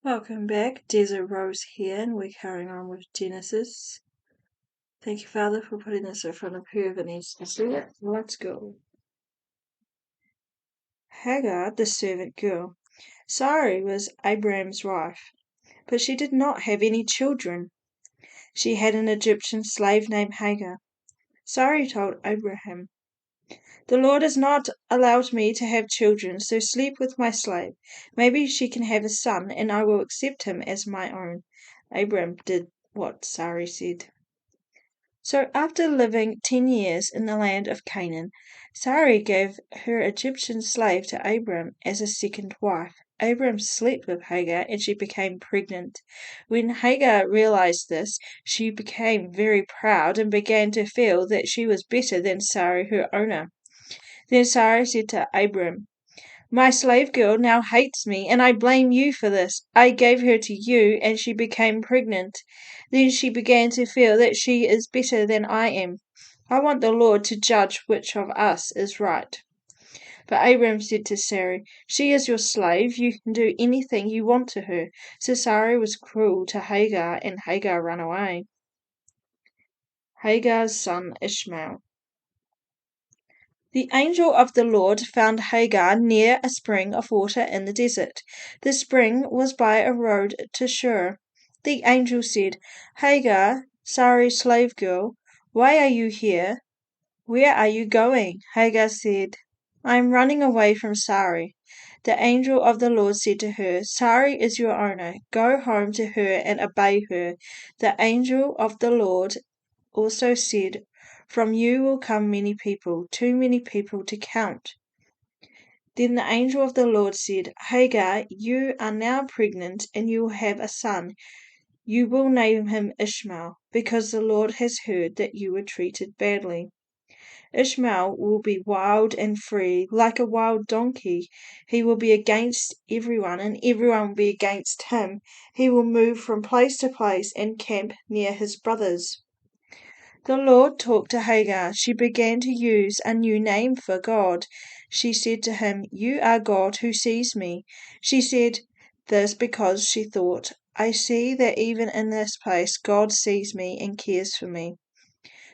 Welcome back, Desert Rose here, and we're carrying on with Genesis. Thank you, Father, for putting this in front of whoever needs to see it. Let's go. Hagar, the servant girl. Sarai was Abraham's wife, but she did not have any children. She had an Egyptian slave named Hagar. Sarai told Abraham, "The Lord has not allowed me to have children, so sleep with my slave. Maybe she can have a son, and I will accept him as my own." Abraham did what Sarai said. So after living 10 years in the land of Canaan, Sarai gave her Egyptian slave to Abram as a second wife. Abram slept with Hagar and she became pregnant. When Hagar realized this, she became very proud and began to feel that she was better than Sarai, her owner. Then Sarai said to Abram, "My slave girl now hates me, and I blame you for this. I gave her to you, and she became pregnant. Then she began to feel that she is better than I am. I want the Lord to judge which of us is right." But Abram said to Sarai, "She is your slave. You can do anything you want to her." So Sarai was cruel to Hagar, and Hagar ran away. Hagar's son Ishmael. The angel of the Lord found Hagar near a spring of water in the desert. The spring was by a road to Shur. The angel said, "Hagar, Sarai's slave girl, why are you here? Where are you going?" Hagar said, "I am running away from Sarai." The angel of the Lord said to her, "Sarai is your owner. Go home to her and obey her." The angel of the Lord also said, "From you will come many people, too many people to count." Then the angel of the Lord said, "Hagar, you are now pregnant, and you will have a son. You will name him Ishmael, because the Lord has heard that you were treated badly. Ishmael will be wild and free, like a wild donkey. He will be against everyone, and everyone will be against him. He will move from place to place and camp near his brothers." The Lord talked to Hagar. She began to use a new name for God. She said to him, "You are God who sees me." She said this because she thought, "I see that even in this place God sees me and cares for me."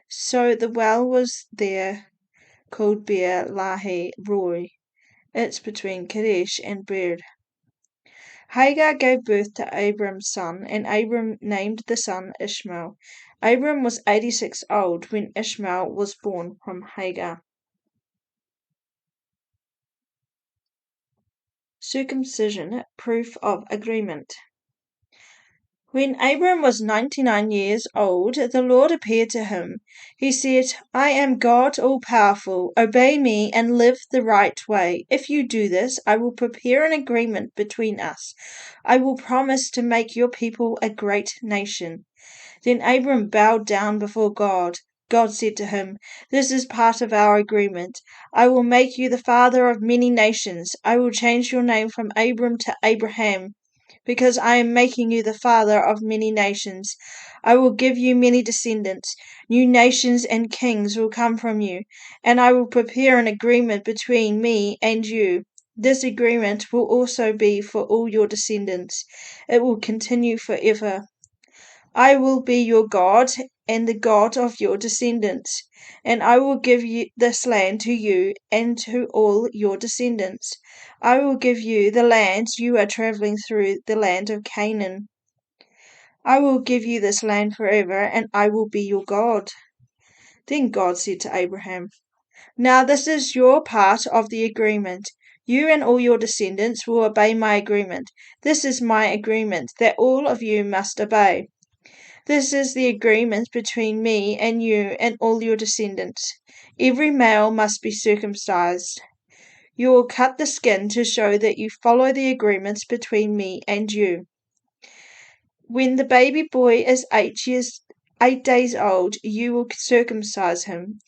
So the well was there called Beer Lahai Roi. It's between Kadesh and Beer. Hagar gave birth to Abram's son, and Abram named the son Ishmael. Abram was 86 old when Ishmael was born from Hagar. Circumcision, proof of agreement. When Abram was 99 years old, the Lord appeared to him. He said, "I am God all-powerful. Obey me and live the right way. If you do this, I will prepare an agreement between us. I will promise to make your people a great nation." Then Abram bowed down before God. God said to him, "This is part of our agreement. I will make you the father of many nations. I will change your name from Abram to Abraham, because I am making you the father of many nations. I will give you many descendants. New nations and kings will come from you, and I will prepare an agreement between me and you. This agreement will also be for all your descendants. It will continue forever. I will be your God and the God of your descendants, and I will give this land to you and to all your descendants. I will give you the land you are traveling through, the land of Canaan. I will give you this land forever, and I will be your God." Then God said to Abraham, "Now this is your part of the agreement. You and all your descendants will obey my agreement. This is my agreement that all of you must obey. This is the agreement between me and you and all your descendants. Every male must be circumcised. You will cut the skin to show that you follow the agreements between me and you. When the baby boy is 8 days old, you will circumcise him.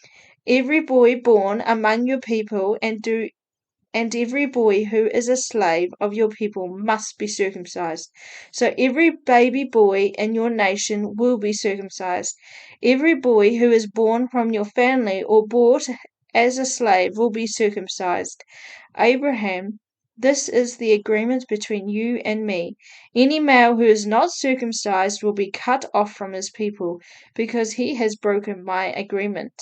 Every boy born among your people and every boy who is a slave of your people must be circumcised. So every baby boy in your nation will be circumcised. Every boy who is born from your family or bought as a slave will be circumcised." Abraham This is the agreement between you and me. Any male who is not circumcised will be cut off from his people, because he has broken my agreement.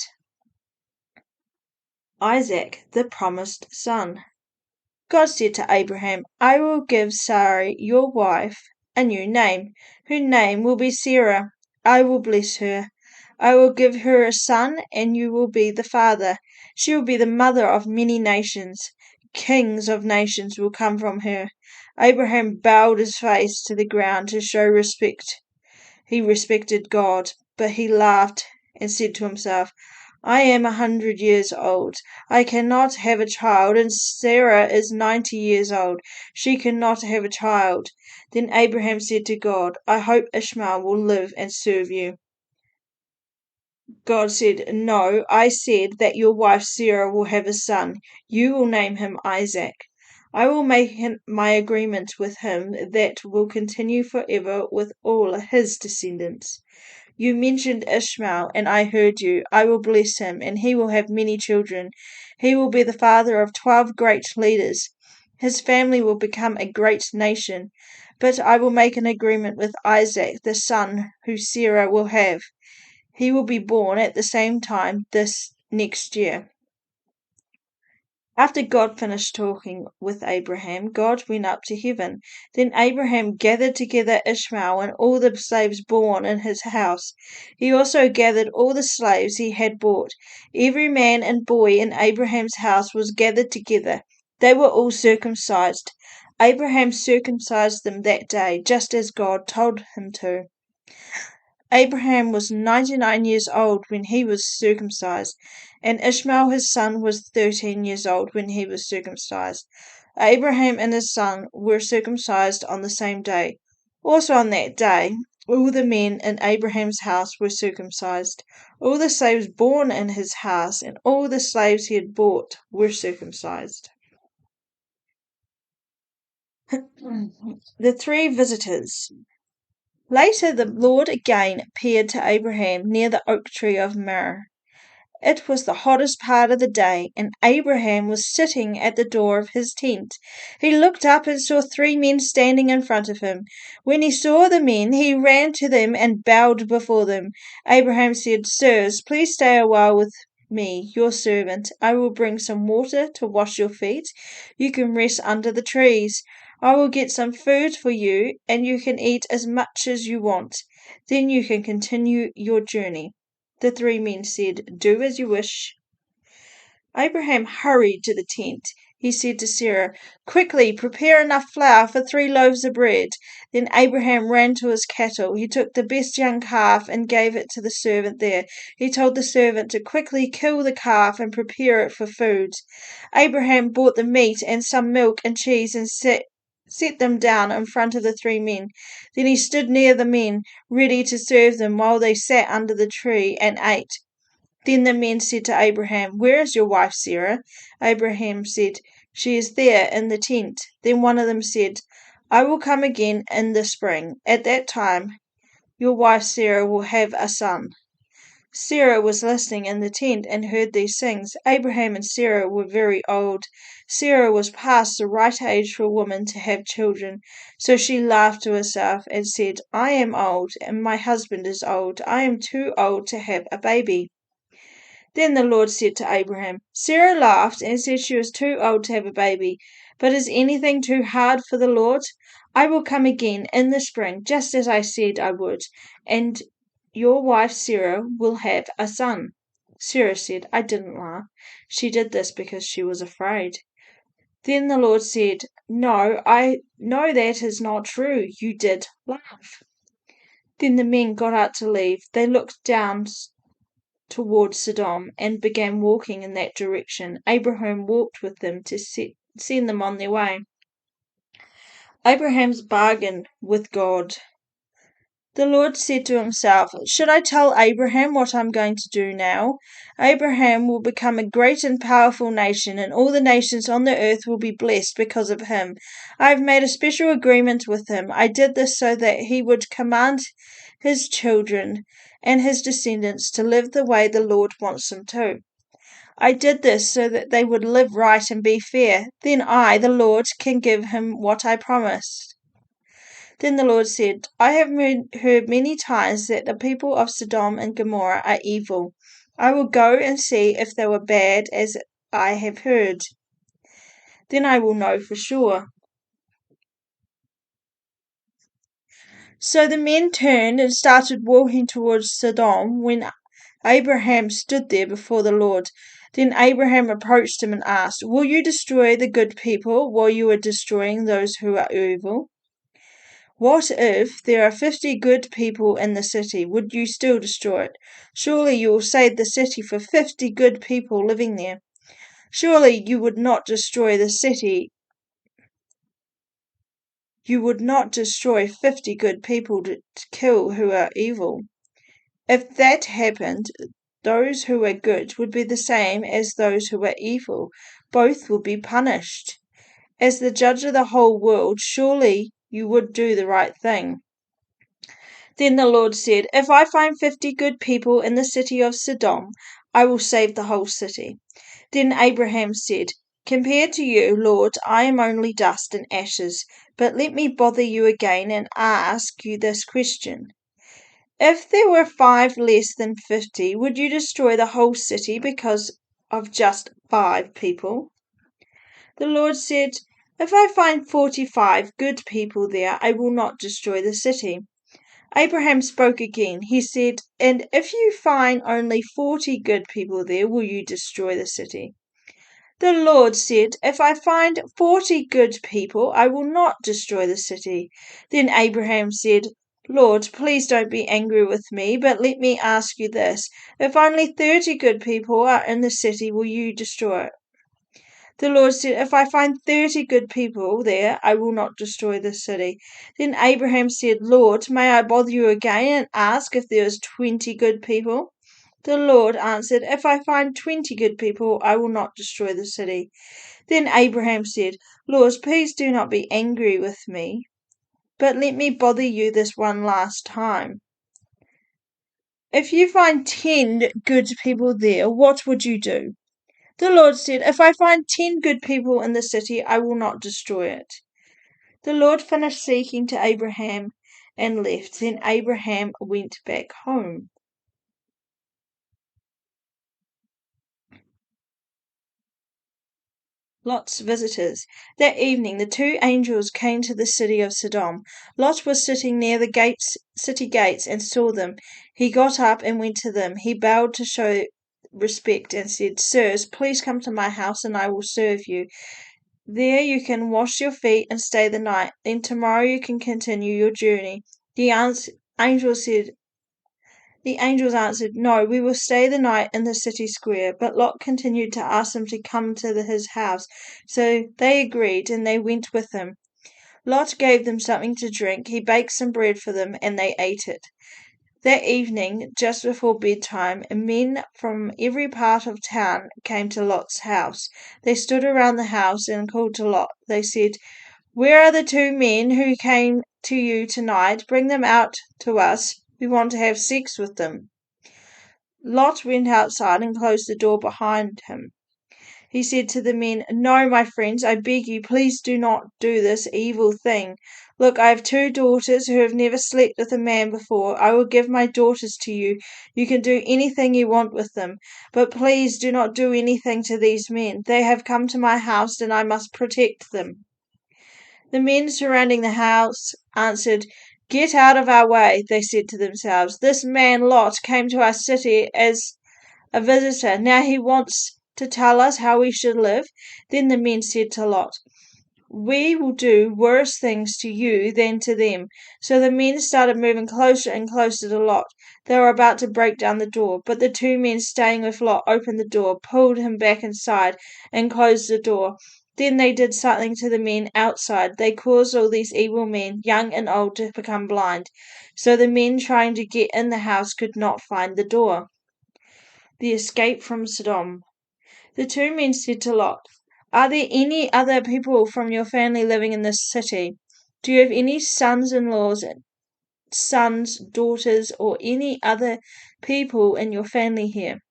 Isaac, the promised son. God said to Abraham, I will give Sarai, your wife, a new name. Her name will be Sarah. I will bless her. I will give her a son, and you will be the father. She will be the mother of many nations. Kings of nations will come from her. Abraham bowed his face to the ground to show respect. He respected God, but he laughed and said to himself, I am 100 years old. I cannot have a child, and Sarah is 90 years old. She cannot have a child. Then Abraham said to God, I hope Ishmael will live and serve you. God said, No, I said that your wife Sarah will have a son. You will name him Isaac. I will make my agreement with him that will continue forever with all his descendants. You mentioned Ishmael, and I heard you. I will bless him, and he will have many children. He will be the father of 12 great leaders. His family will become a great nation. But I will make an agreement with Isaac, the son who Sarah will have. He will be born at the same time this next year. After God finished talking with Abraham, God went up to heaven. Then Abraham gathered together Ishmael and all the slaves born in his house. He also gathered all the slaves he had bought. Every man and boy in Abraham's house was gathered together. They were all circumcised. Abraham circumcised them that day, just as God told him to. Abraham was 99 years old when he was circumcised, and Ishmael his son was 13 years old when he was circumcised. Abraham and his son were circumcised on the same day. Also on that day, all the men in Abraham's house were circumcised. All the slaves born in his house and all the slaves he had bought were circumcised. The three visitors. Later the Lord again appeared to Abraham near the oak tree of Mamre. It was the hottest part of the day, and Abraham was sitting at the door of his tent. He looked up and saw three men standing in front of him. When he saw the men, he ran to them and bowed before them. Abraham said, Sirs, please stay a while with me, your servant. I will bring some water to wash your feet. You can rest under the trees. I will get some food for you, and you can eat as much as you want. Then you can continue your journey. The three men said, Do as you wish. Abraham hurried to the tent. He said to Sarah, Quickly, prepare enough flour for 3 loaves of bread. Then Abraham ran to his cattle. He took the best young calf and gave it to the servant there. He told the servant to quickly kill the calf and prepare it for food. Abraham bought the meat and some milk and cheese and set them down in front of the three men. Then he stood near the men, ready to serve them while they sat under the tree and ate. Then the men said to Abraham, Where is your wife Sarah? Abraham said, She is there in the tent. Then one of them said, I will come again in the spring. At that time, your wife Sarah will have a son. Sarah was listening in the tent and heard these things. Abraham and Sarah were very old. Sarah was past the right age for a woman to have children. So she laughed to herself and said, I am old, and my husband is old. I am too old to have a baby. Then the Lord said to Abraham, Sarah laughed and said she was too old to have a baby. But is anything too hard for the Lord? I will come again in the spring, just as I said I would, and your wife Sarah will have a son. Sarah said, I didn't laugh. She did this because she was afraid. Then the Lord said, No, I know that is not true. You did laugh. Then the men got out to leave. They looked down toward Sodom and began walking in that direction. Abraham walked with them to send them on their way. Abraham's bargain with God. The Lord said to himself, Should I tell Abraham what I'm going to do now? Abraham will become a great and powerful nation, and all the nations on the earth will be blessed because of him. I have made a special agreement with him. I did this so that he would command his children and his descendants to live the way the Lord wants them to. I did this so that they would live right and be fair. Then I, the Lord, can give him what I promised. Then the Lord said, I have heard many times that the people of Sodom and Gomorrah are evil. I will go and see if they were bad as I have heard. Then I will know for sure. So the men turned and started walking towards Sodom when Abraham stood there before the Lord. Then Abraham approached him and asked, Will you destroy the good people while you are destroying those who are evil? What if there are 50 good people in the city? Would you still destroy it? Surely you will save the city for 50 good people living there. Surely you would not destroy the city. You would not destroy 50 good people to kill who are evil. If that happened, those who are good would be the same as those who are evil. Both would be punished. As the judge of the whole world, surely you would do the right thing. Then the Lord said, If I find 50 good people in the city of Sodom, I will save the whole city. Then Abraham said, Compared to you, Lord, I am only dust and ashes. But let me bother you again and ask you this question. If there were 5 less than 50, would you destroy the whole city because of just 5 people? The Lord said, If I find 45 good people there, I will not destroy the city. Abraham spoke again. He said, And if you find only 40 good people there, will you destroy the city? The Lord said, If I find 40 good people, I will not destroy the city. Then Abraham said, Lord, please don't be angry with me, but let me ask you this. If only 30 good people are in the city, will you destroy it? The Lord said, If I find 30 good people there, I will not destroy the city. Then Abraham said, Lord, may I bother you again and ask if there is 20 good people? The Lord answered, If I find 20 good people, I will not destroy the city. Then Abraham said, Lord, please do not be angry with me, but let me bother you this one last time. If you find 10 good people there, what would you do? The Lord said, If I find 10 good people in the city, I will not destroy it. The Lord finished speaking to Abraham and left. Then Abraham went back home. Lot's visitors. That evening the 2 angels came to the city of Sodom. Lot was sitting near the city gates and saw them. He got up and went to them. He bowed to show respect and said, Sirs, please come to my house and I will serve you. There you can wash your feet and stay the night. Then tomorrow you can continue your journey. Angels said, the angels answered, No, we will stay the night in the city square. But Lot continued to ask them to come to his house. So they agreed, and they went with him. Lot gave them something to drink. He baked some bread for them, and they ate it. That evening, just before bedtime, men from every part of town came to Lot's house. They stood around the house and called to Lot. They said, Where are the 2 men who came to you tonight? Bring them out to us. We want to have sex with them. Lot went outside and closed the door behind him. He said to the men, No, my friends, I beg you, please do not do this evil thing. Look, I have 2 daughters who have never slept with a man before. I will give my daughters to you. You can do anything you want with them. But please do not do anything to these men. They have come to my house and I must protect them. The men surrounding the house answered, Get out of our way, they said to themselves. This man Lot came to our city as a visitor. Now he wants to tell us how we should live. Then the men said to Lot, We will do worse things to you than to them. So the men started moving closer and closer to Lot. They were about to break down the door, but the 2 men staying with Lot opened the door, pulled him back inside, and closed the door. Then they did something to the men outside. They caused all these evil men, young and old, to become blind. So the men trying to get in the house could not find the door. The escape from Sodom. The 2 men said to Lot, Are there any other people from your family living in this city? Do you have any sons-in-laws, sons, daughters, or any other people in your family here?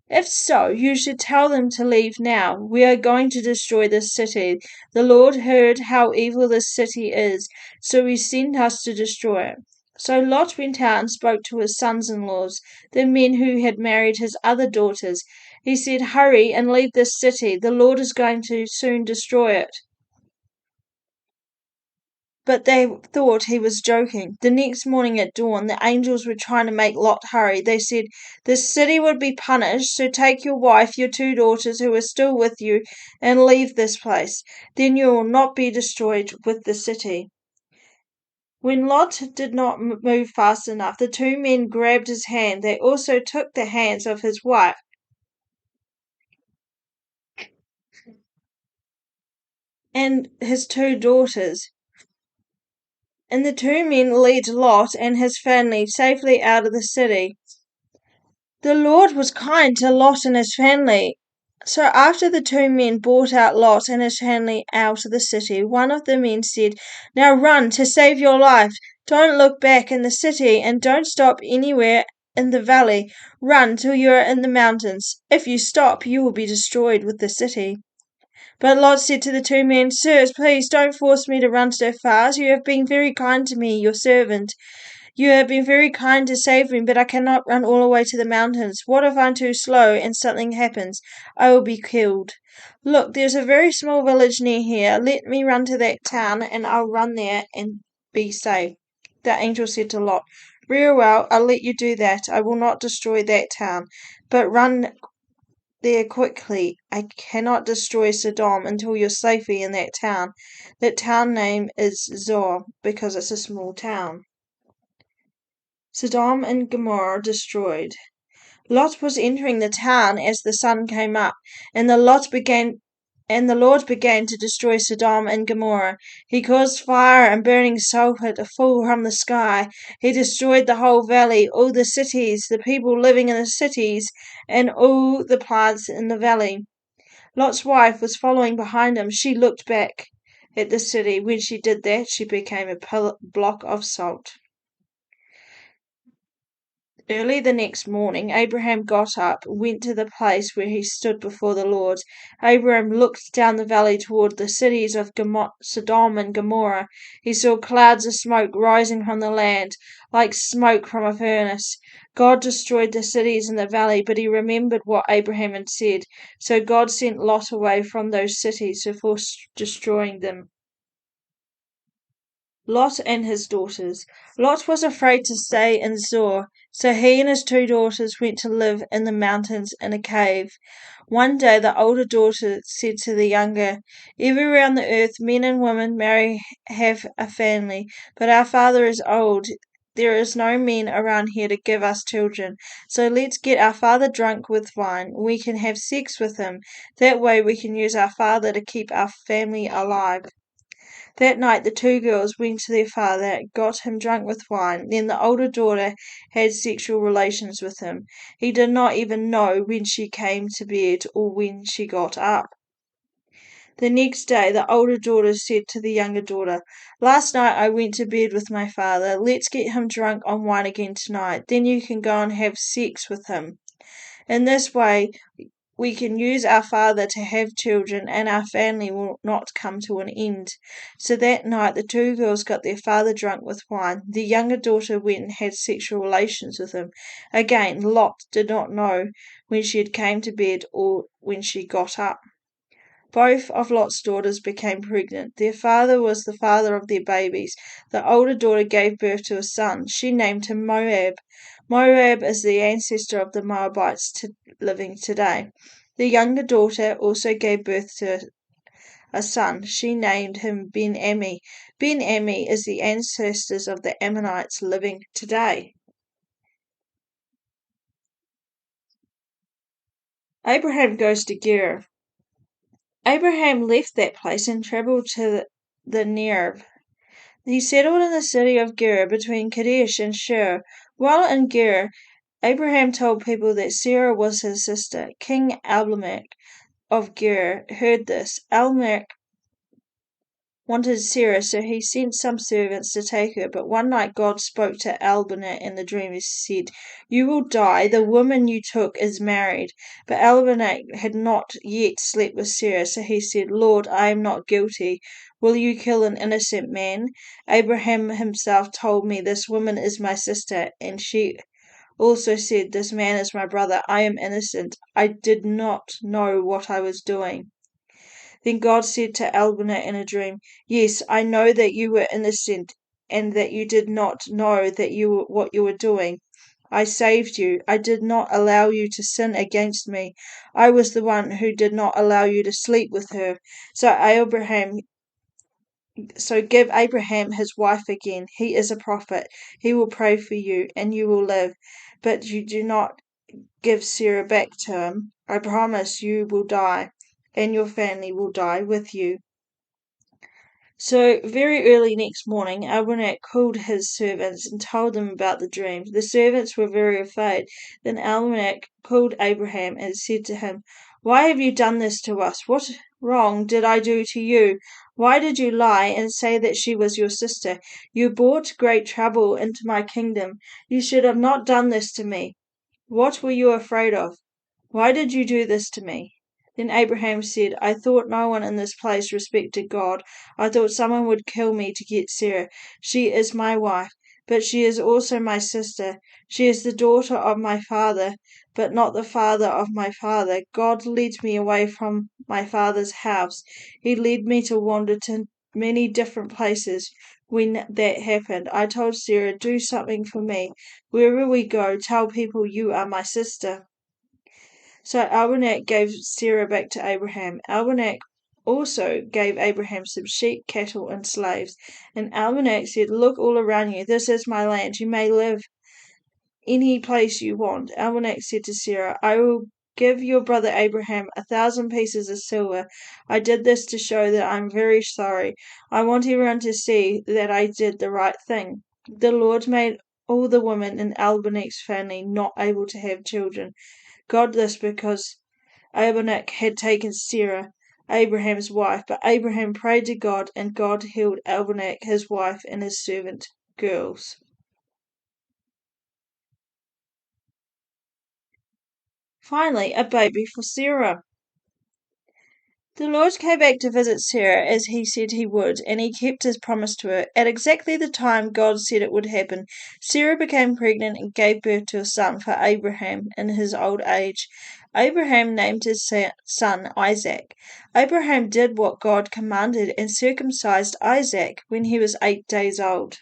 If so, you should tell them to leave now. We are going to destroy this city. The Lord heard how evil this city is, so he sent us to destroy it. So Lot went out and spoke to his sons-in-laws, the men who had married his other daughters. He said, "Hurry and leave this city. The Lord is going to soon destroy it." But they thought he was joking. The next morning at dawn, the angels were trying to make Lot hurry. They said, "This city would be punished, so take your wife, your 2 daughters who are still with you, and leave this place. Then you will not be destroyed with the city." When Lot did not move fast enough, the 2 men grabbed his hand. They also took the hands of his wife and his 2 daughters. And the 2 men led Lot and his family safely out of the city. The Lord was kind to Lot and his family. So after the 2 men brought out Lot and his family out of the city, one of the men said, "Now run to save your life. Don't look back in the city and don't stop anywhere in the valley. Run till you are in the mountains. If you stop, you will be destroyed with the city." But Lot said to the 2 men, "Sirs, please don't force me to run so fast. You have been very kind to me, your servant. You have been very kind to save me, but I cannot run all the way to the mountains. What if I'm too slow and something happens? I will be killed. Look, there's a very small village near here. Let me run to that town, and I'll run there and be safe." The angel said to Lot, "Very well, I'll let you do that. I will not destroy that town, but run there quickly. I cannot destroy Sodom until you're safely in that town. That town name is Zoar, because it's a small town." Sodom and Gomorrah destroyed. Lot was entering the town as the sun came up, and the Lord began to destroy Sodom and Gomorrah. He caused fire and burning sulphur to fall from the sky. He destroyed the whole valley, all the cities, the people living in the cities, and all the plants in the valley. Lot's wife was following behind him. She looked back at the city. When she did that, she became a block of salt. Early the next morning, Abraham got up, went to the place where he stood before the Lord. Abraham looked down the valley toward the cities of Sodom and Gomorrah. He saw clouds of smoke rising from the land, like smoke from a furnace. God destroyed the cities in the valley, but he remembered what Abraham had said. So God sent Lot away from those cities before destroying them. Lot and his daughters. Lot was afraid to stay in Zoar, so he and his 2 daughters went to live in the mountains in a cave. One day the older daughter said to the younger, "Everywhere on the earth men and women marry, have a family, but our father is old. There is no men around here to give us children, so let's get our father drunk with wine. We can have sex with him. That way we can use our father to keep our family alive." That night the 2 girls went to their father, got him drunk with wine. Then the older daughter had sexual relations with him. He did not even know when she came to bed or when she got up. The next day the older daughter said to the younger daughter, "Last night I went to bed with my father. Let's get him drunk on wine again tonight. Then you can go and have sex with him. In this way we can use our father to have children, and our family will not come to an end." So that night the 2 girls got their father drunk with wine. The younger daughter went and had sexual relations with him. Again, Lot did not know when she had came to bed or when she got up. Both of Lot's daughters became pregnant. Their father was the father of their babies. The older daughter gave birth to a son. She named him Moab. Moab is the ancestor of the Moabites living today. The younger daughter also gave birth to a son. She named him Ben-Ammi. Ben-Ammi is the ancestors of the Ammonites living today. Abraham goes to Gerar. Abraham left that place and traveled to the Negev. He settled in the city of Gerar between Kadesh and Shur. While in Gerar, Abraham told people that Sarah was his sister. King Abimelech of Gerar heard this. Abimelech wanted Sarah, so he sent some servants to take her. But one night God spoke to Elkanah in the dream. He said, "You will die. The woman you took is married." But Elkanah had not yet slept with Sarah, so he said, "Lord, I am not guilty. Will you kill an innocent man? Abraham himself told me, 'This woman is my sister,' and she also said, 'This man is my brother.' I am innocent. I did not know what I was doing." Then God said to Elkanah in a dream, "Yes, I know that you were innocent and that you did not know what you were doing. I saved you. I did not allow you to sin against me. I was the one who did not allow you to sleep with her. So give Abraham his wife again. He is a prophet. He will pray for you and you will live. But you do not give Sarah back to him. I promise you will die, and your family will die with you." So very early next morning, Elkanah called his servants and told them about the dream. The servants were very afraid. Then Elkanah called Abraham and said to him, "Why have you done this to us? What wrong did I do to you? Why did you lie and say that she was your sister? You brought great trouble into my kingdom. You should have not done this to me. What were you afraid of? Why did you do this to me?" Then Abraham said, "I thought no one in this place respected God. I thought someone would kill me to get Sarah. She is my wife, but she is also my sister. She is the daughter of my father, but not the father of my father. God led me away from my father's house. He led me to wander to many different places. When that happened, I told Sarah, 'Do something for me. Wherever we go, tell people you are my sister.'" So Elkanah gave Sarah back to Abraham. Elkanah also gave Abraham some sheep, cattle, and slaves. And Elkanah said, "Look all around you. This is my land. You may live any place you want." Elkanah said to Sarah, "I will give your brother Abraham 1,000 pieces of silver. I did this to show that I am very sorry. I want everyone to see that I did the right thing." The Lord made all the women in Elkanah's family not able to have children. God this because Abimelech had taken Sarah, Abraham's wife, but Abraham prayed to God, and God healed Abimelech, his wife, and his servant girls. Finally, a baby for Sarah. The Lord came back to visit Sarah as he said he would, and he kept his promise to her. At exactly the time God said it would happen, Sarah became pregnant and gave birth to a son for Abraham in his old age. Abraham named his son Isaac. Abraham did what God commanded and circumcised Isaac when he was 8 days old.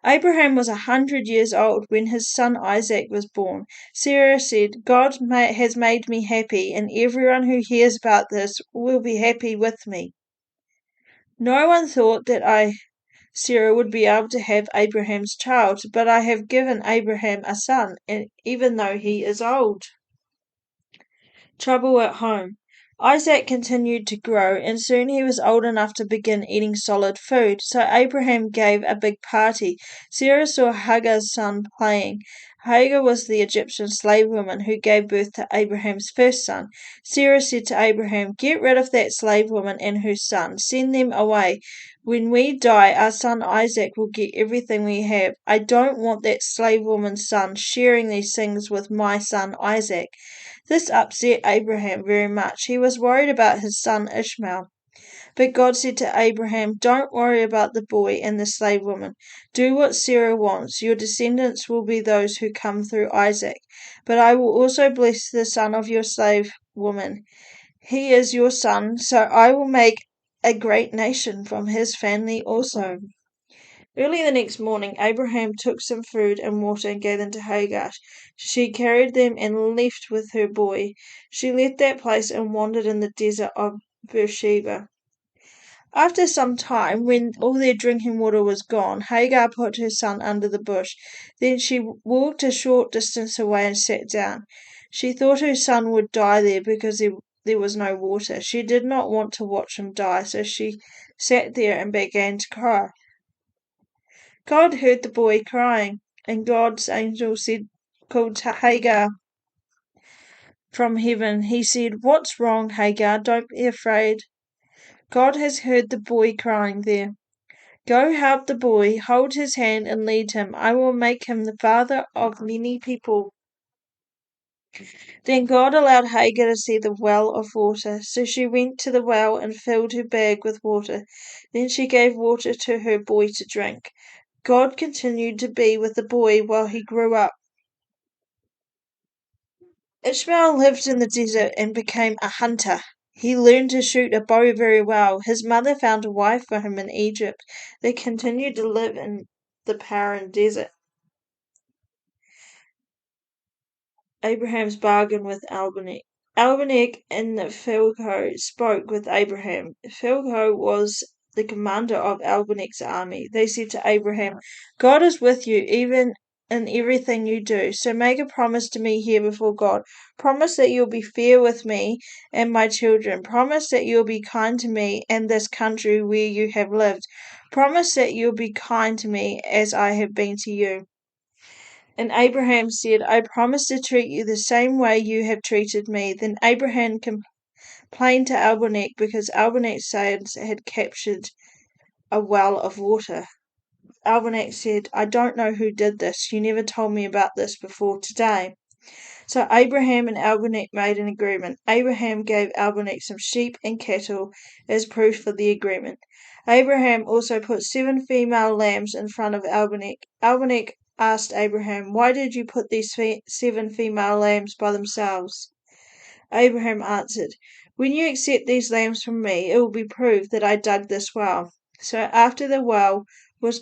Abraham was 100 years old when his son Isaac was born. Sarah said, "God has made me happy, and everyone who hears about this will be happy with me." No one thought that Sarah, would be able to have Abraham's child, but I have given Abraham a son, and even though he is old. Trouble at home. Isaac continued to grow, and soon he was old enough to begin eating solid food. So Abraham gave a big party. Sarah saw Hagar's son playing. Hagar was the Egyptian slave woman who gave birth to Abraham's first son. Sarah said to Abraham, "Get rid of that slave woman and her son. Send them away. When we die, our son Isaac will get everything we have. I don't want that slave woman's son sharing these things with my son Isaac." This upset Abraham very much. He was worried about his son Ishmael. But God said to Abraham, "Don't worry about the boy and the slave woman. Do what Sarah wants. Your descendants will be those who come through Isaac. But I will also bless the son of your slave woman. He is your son, so I will make a great nation from his family also." Early the next morning, Abraham took some food and water and gave them to Hagar. She carried them and left with her boy. She left that place and wandered in the desert of Beersheba. After some time, when all their drinking water was gone, Hagar put her son under the bush. Then she walked a short distance away and sat down. She thought her son would die there because there was no water. She did not want to watch him die, so she sat there and began to cry. God heard the boy crying, and God's angel called to Hagar from heaven. He said, "What's wrong, Hagar? Don't be afraid. God has heard the boy crying there. Go help the boy, hold his hand and lead him. I will make him the father of many people. Then God allowed Hagar to see the well of water. So she went to the well and filled her bag with water. Then she gave water to her boy to drink. God continued to be with the boy while he grew up. Ishmael lived in the desert and became a hunter. He learned to shoot a bow very well. His mother found a wife for him in Egypt. They continued to live in the Paran desert. Abraham's bargain with Abimelech. Abimelech and Phicol spoke with Abraham. Phicol was the commander of Abimelech's army. They said to Abraham, God is with you even in everything you do. So make a promise to me here before God. Promise that you'll be fair with me and my children. Promise that you'll be kind to me and this country where you have lived. Promise that you'll be kind to me as I have been to you. And Abraham said, I promise to treat you the same way you have treated me. Then Abraham complained to Abimelech because Abimelech's sons had captured a well of water. Abimelech said, I don't know who did this. You never told me about this before today. So Abraham and Abimelech made an agreement. Abraham gave Abimelech some sheep and cattle as proof for the agreement. Abraham also put 7 female lambs in front of Abimelech. Abimelech asked Abraham, Why did you put these 7 female lambs by themselves? Abraham answered, When you accept these lambs from me, it will be proved that I dug this well. So after that, the well was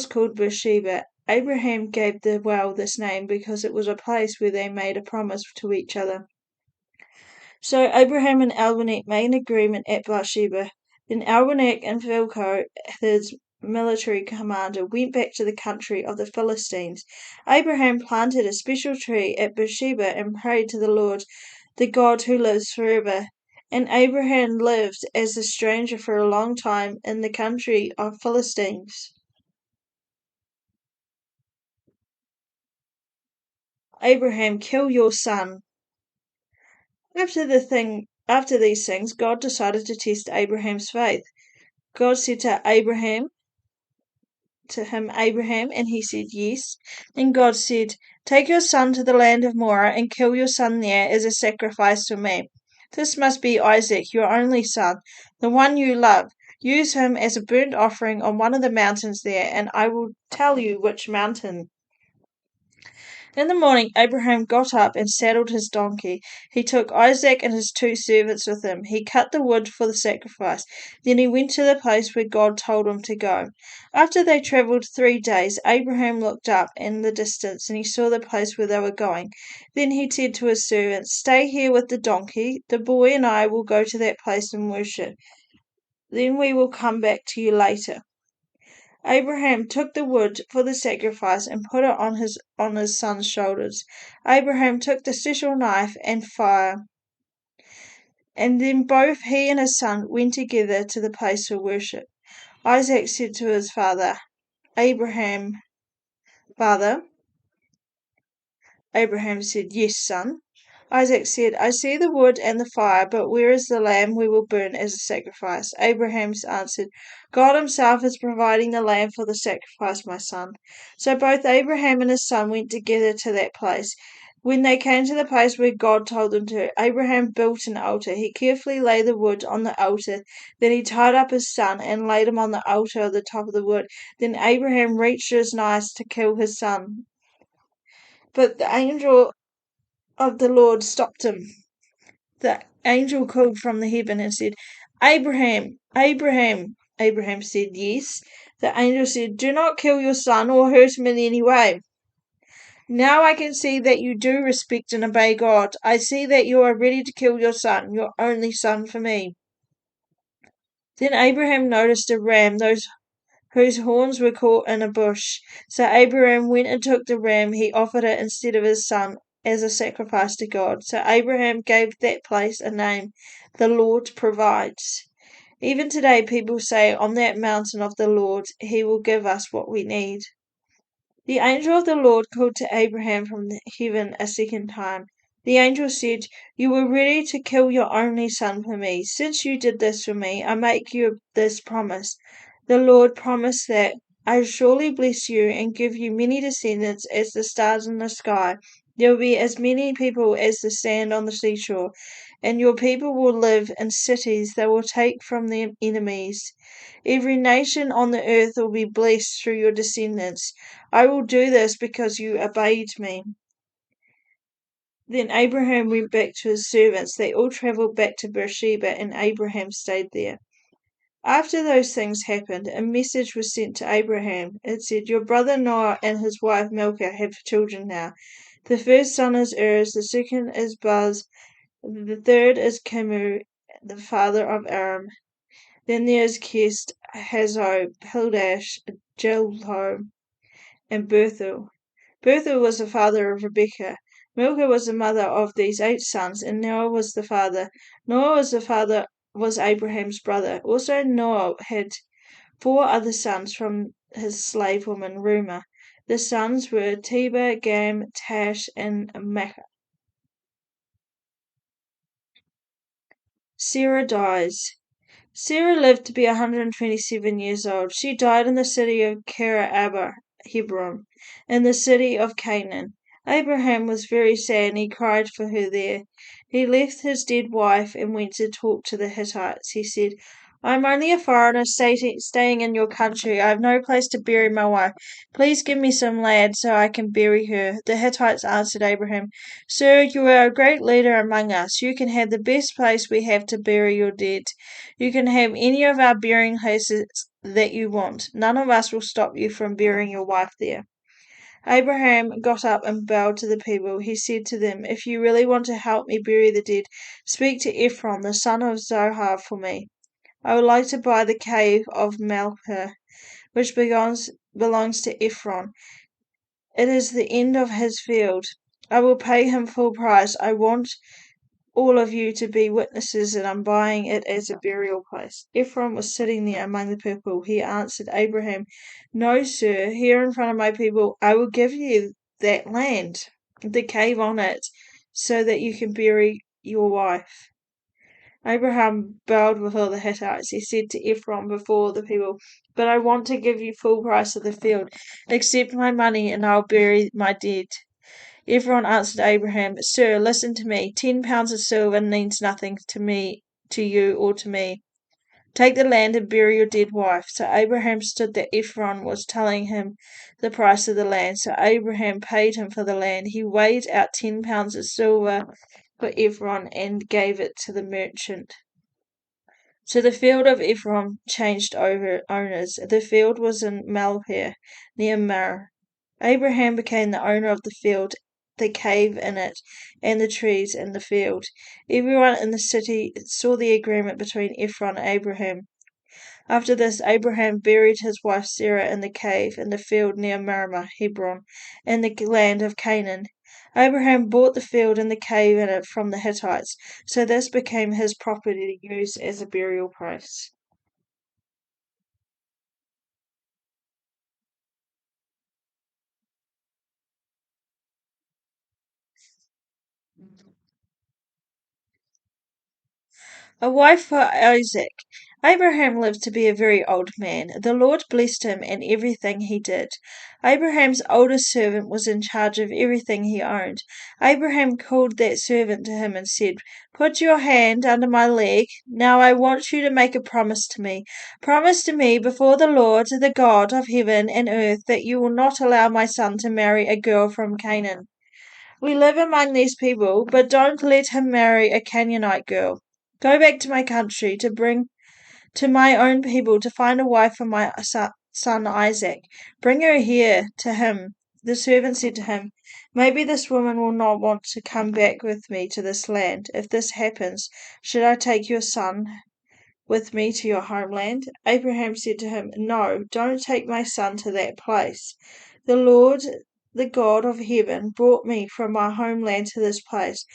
called Beersheba. Abraham gave the well this name because it was a place where they made a promise to each other. So Abraham and Abimelech made an agreement at Beersheba. Then Abimelech and Phicol, his military commander, went back to the country of the Philistines. Abraham planted a special tree at Beersheba and prayed to the Lord, the God who lives forever. And Abraham lived as a stranger for a long time in the country of Philistines. Abraham, kill your son. After these things, God decided to test Abraham's faith. God said to him, Abraham, and he said, Yes. Then God said, Take your son to the land of Moriah and kill your son there as a sacrifice for me. This must be Isaac, your only son, the one you love. Use him as a burnt offering on one of the mountains there, and I will tell you which mountain. In the morning Abraham got up and saddled his donkey. He took Isaac and his 2 servants with him. He cut the wood for the sacrifice. Then he went to the place where God told him to go. After they travelled 3 days, Abraham looked up in the distance and he saw the place where they were going. Then he said to his servants, Stay here with the donkey. The boy and I will go to that place and worship. Then we will come back to you later. Abraham took the wood for the sacrifice and put it on his son's shoulders. Abraham took the special knife and fire, and then both he and his son went together to the place for worship. Isaac said to his father, Abraham, Father. Abraham said, Yes, son. Isaac said, I see the wood and the fire, but where is the lamb we will burn as a sacrifice? Abraham answered, God himself is providing the lamb for the sacrifice, my son. So both Abraham and his son went together to that place. When they came to the place where God told them to, Abraham built an altar. He carefully laid the wood on the altar. Then he tied up his son and laid him on the altar at the top of the wood. Then Abraham reached his knife to kill his son. But the angel of the Lord stopped him. The angel called from the heaven and said, Abraham, Abraham. Abraham said, Yes. The angel said, Do not kill your son or hurt him in any way. Now I can see that you do respect and obey God. I see that you are ready to kill your son, your only son, for me. Then Abraham noticed a ram, whose horns were caught in a bush. So Abraham went and took the ram. He offered it instead of his son as a sacrifice to God. So Abraham gave that place a name, the Lord provides. Even today, people say, On that mountain of the Lord, he will give us what we need. The angel of the Lord called to Abraham from heaven a second time. The angel said, "You were ready to kill your only son for me. Since you did this for me, I make you this promise. The Lord promised that I will surely bless you and give you many descendants as the stars in the sky. There will be as many people as the sand on the seashore, and your people will live in cities they will take from their enemies. Every nation on the earth will be blessed through your descendants. I will do this because you obeyed me." Then Abraham went back to his servants. They all travelled back to Beersheba, and Abraham stayed there. After those things happened, a message was sent to Abraham. It said, "Your brother Noah and his wife Milcah have children now. The first son is Erez, the second is Buz, the third is Kemu, the father of Aram. Then there is Kest, Hazo, Pildash, Jilho, and Bethuel. Bethuel was the father of Rebekah. Milcah was the mother of these 8 sons, and Noah was the father. Was Abraham's brother. Also Noah had 4 other sons from his slave woman Reumah. The sons were Tebah, Gam, Tash, and Maachah. Sarah dies. Sarah lived to be 127 years old. She died in the city of Kiriath Hebron, in the city of Canaan. Abraham was very sad and he cried for her there. He left his dead wife and went to talk to the Hittites. He said, "I am only a foreigner staying in your country. I have no place to bury my wife. Please give me some land so I can bury her." The Hittites answered Abraham, "Sir, you are a great leader among us. You can have the best place we have to bury your dead. You can have any of our burying places that you want. None of us will stop you from burying your wife there." Abraham got up and bowed to the people. He said to them, "If you really want to help me bury the dead, speak to Ephron, the son of Zohar, for me. I would like to buy the cave of Malpah, which belongs to Ephron. It is the end of his field. I will pay him full price. I want all of you to be witnesses that I'm buying it as a burial place." Ephron was sitting there among the people. He answered Abraham, "No, sir, here in front of my people, I will give you that land, the cave on it, so that you can bury your wife." Abraham bowed before the Hittites. He said to Ephron before the people, "But I want to give you full price of the field. Accept my money and I'll bury my dead." Ephron answered Abraham, "Sir, listen to me. 10 pounds of silver means nothing to you, or to me. Take the land and bury your dead wife." So Abraham stood that Ephron was telling him the price of the land. So Abraham paid him for the land. He weighed out 10 pounds of silver for Ephron and gave it to the merchant. So the field of Ephron changed over owners. The field was in Malpah, near Mamre. Abraham became the owner of the field, the cave in it, and the trees in the field. Everyone in the city saw the agreement between Ephron and Abraham. After this, Abraham buried his wife Sarah in the cave in the field near Mamre, Hebron, in the land of Canaan. Abraham bought the field and the cave in it from the Hittites, so this became his property to use as a burial place. A wife for Isaac. Abraham lived to be a very old man. The Lord blessed him in everything he did. Abraham's oldest servant was in charge of everything he owned. Abraham called that servant to him and said, "Put your hand under my leg. Now I want you to make a promise to me. Promise to me before the Lord, the God of heaven and earth, that you will not allow my son to marry a girl from Canaan. We live among these people, but don't let him marry a Canaanite girl. Go back to my country to bring to my own people to find a wife for my son Isaac. Bring her here to him." The servant said to him, "Maybe this woman will not want to come back with me to this land. If this happens, should I take your son with me to your homeland?" Abraham said to him, "No, don't take my son to that place. The Lord, the God of heaven, brought me from my homeland to this place.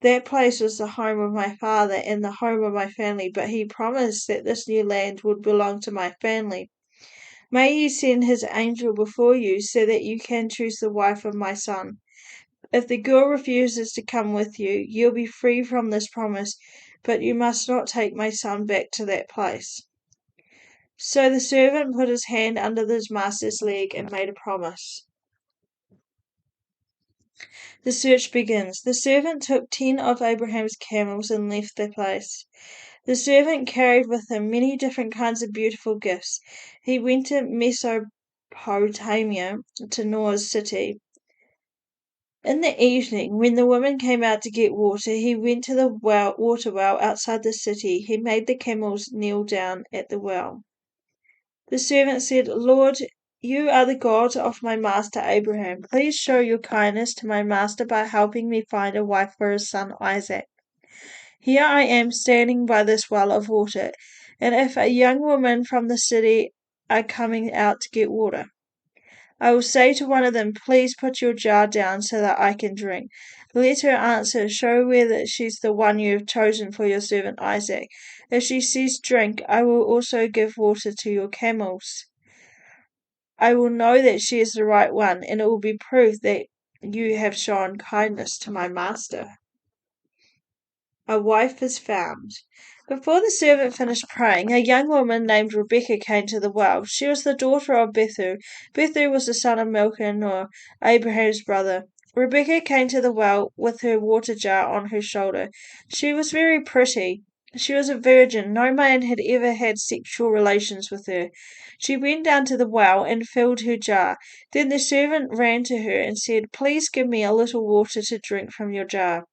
That place was the home of my father and the home of my family, but he promised that this new land would belong to my family. May he send his angel before you so that you can choose the wife of my son." If the girl refuses to come with you, you'll be free from this promise, but you must not take my son back to that place." So the servant put his hand under his master's leg and made a promise. The search begins. The servant took 10 of Abraham's camels and left the place. The servant carried with him many different kinds of beautiful gifts. He went to Mesopotamia, to Noah's city. In the evening, when the woman came out to get water, he went to the water well outside the city. He made the camels kneel down at the well. The servant said, "Lord, you are the God of my master Abraham. Please show your kindness to my master by helping me find a wife for his son Isaac. Here I am standing by this well of water, and if a young woman from the city are coming out to get water, I will say to one of them, 'Please put your jar down so that I can drink.' Let her answer, 'Show whether she's the one you have chosen for your servant Isaac.' If she says, 'Drink,' I will also give water to your camels. I will know that she is the right one, and it will be proof that you have shown kindness to my master." A wife is found. Before the servant finished praying, a young woman named Rebekah came to the well. She was the daughter of Bethu. Bethu was the son of Milcah and Noah, Abraham's brother. Rebekah came to the well with her water jar on her shoulder. She was very pretty. She was a virgin. No man had ever had sexual relations with her. She went down to the well and filled her jar. Then the servant ran to her and said, "Please give me a little water to drink from your jar."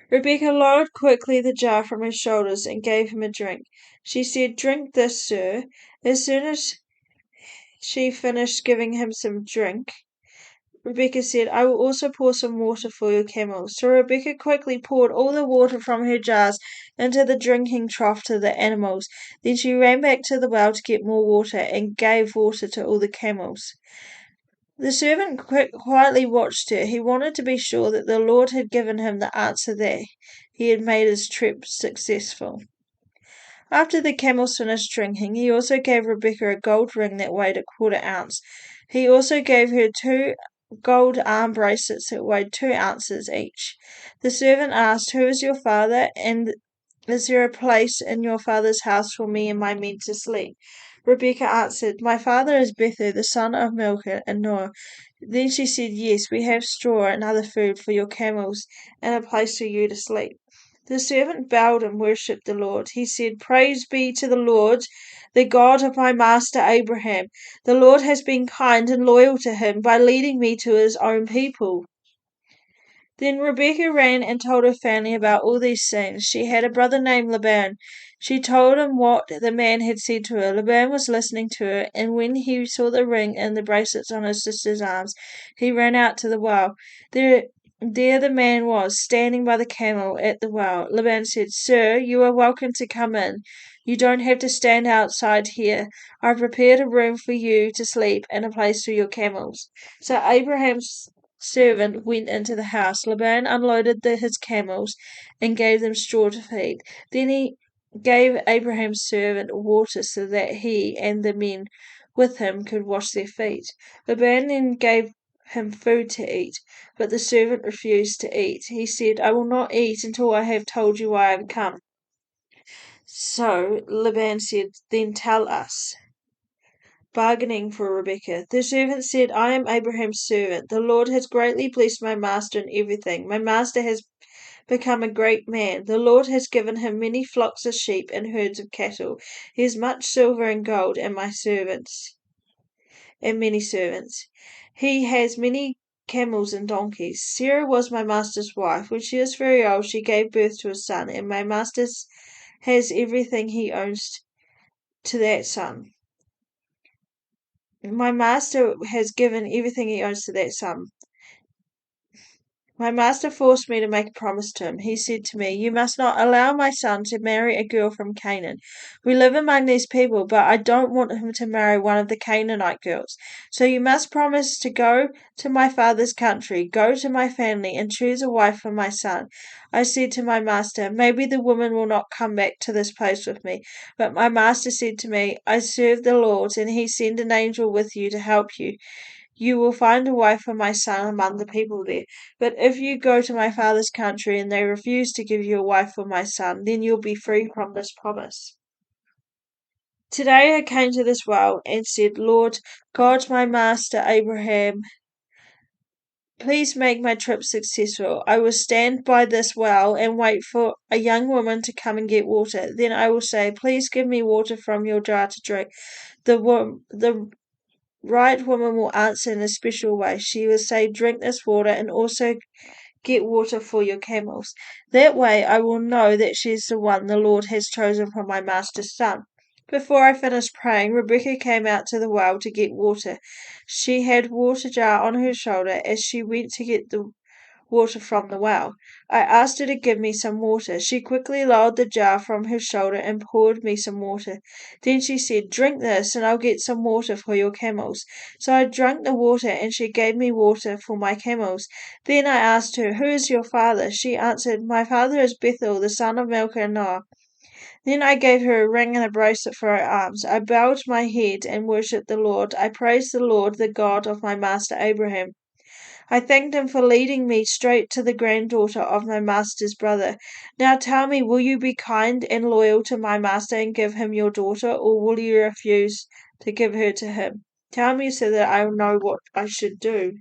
Rebekah lowered quickly the jar from her shoulders and gave him a drink. She said, "Drink this, sir." As soon as she finished giving him some drink, Rebekah said, "I will also pour some water for your camels." So Rebekah quickly poured all the water from her jars into the drinking trough to the animals. Then she ran back to the well to get more water and gave water to all the camels. The servant quietly watched her. He wanted to be sure that the Lord had given him the answer, that he had made his trip successful. After the camels finished drinking, he also gave Rebekah a gold ring that weighed a quarter ounce. He also gave her 2 gold arm bracelets that weighed 2 ounces each. The servant asked, "Who is your father, and is there a place in your father's house for me and my men to sleep?" Rebekah answered, "My father is Bethu, the son of Milcah and Noah." Then she said, "Yes, we have straw and other food for your camels, and a place for you to sleep." The servant bowed and worshipped the Lord. He said, "Praise be to the Lord, the God of my master Abraham. The Lord has been kind and loyal to him by leading me to his own people." Then Rebekah ran and told her family about all these things. She had a brother named Laban. She told him what the man had said to her. Laban was listening to her, and when he saw the ring and the bracelets on his sister's arms, he ran out to the well. There the man was, standing by the camel at the well. Laban said, "Sir, you are welcome to come in. You don't have to stand outside here. I've prepared a room for you to sleep and a place for your camels." So Abraham's servant went into the house. Laban unloaded his camels and gave them straw to feed. Then he gave Abraham's servant water so that he and the men with him could wash their feet. Laban then gave him food to eat, but the servant refused to eat. He said, "I will not eat until I have told you why I have come." So Laban said, "Then tell us." Bargaining for Rebekah. The servant said, "I am Abraham's servant. The Lord has greatly blessed my master in everything. My master has become a great man. The Lord has given him many flocks of sheep and herds of cattle. He has much silver and gold and many servants. He has many camels and donkeys. Sarah was my master's wife. When she was very old, she gave birth to a son, and my master has everything he owns to that son. My master has given everything he owns to that son. My master forced me to make a promise to him. He said to me, 'You must not allow my son to marry a girl from Canaan. We live among these people, but I don't want him to marry one of the Canaanite girls. So you must promise to go to my father's country, go to my family, and choose a wife for my son.' I said to my master, 'Maybe the woman will not come back to this place with me.' But my master said to me, 'I serve the Lord, and he sent an angel with you to help you. you will find a wife for my son among the people there. But if you go to my father's country and they refuse to give you a wife for my son, then you'll be free from this promise. Today I came to this well and said, Lord God, my master Abraham, please make my trip successful. I will stand by this well and wait for a young woman to come and get water. Then I will say, please give me water from your jar to drink. The right woman will answer in a special way. She will say, drink this water and also get water for your camels. That way I will know that she is the one the Lord has chosen for my master's son. Before I finished praying, Rebecca came out to the well to get water. She had water jar on her shoulder as she went to get the water from the well. I asked her to give me some water. She quickly lowered the jar from her shoulder and poured me some water. Then she said, drink this and I'll get some water for your camels. So I drank the water and she gave me water for my camels. Then I asked her, who is your father? She answered, my father is Bethuel, the son of Milcah and Noah. Then I gave her a ring and a bracelet for her arms. I bowed my head and worshipped the Lord. I praised the Lord, the God of my master Abraham. I thanked him for leading me straight to the granddaughter of my master's brother. Now tell me, will you be kind and loyal to my master and give him your daughter, or will you refuse to give her to him? Tell me so that I will know what I should do.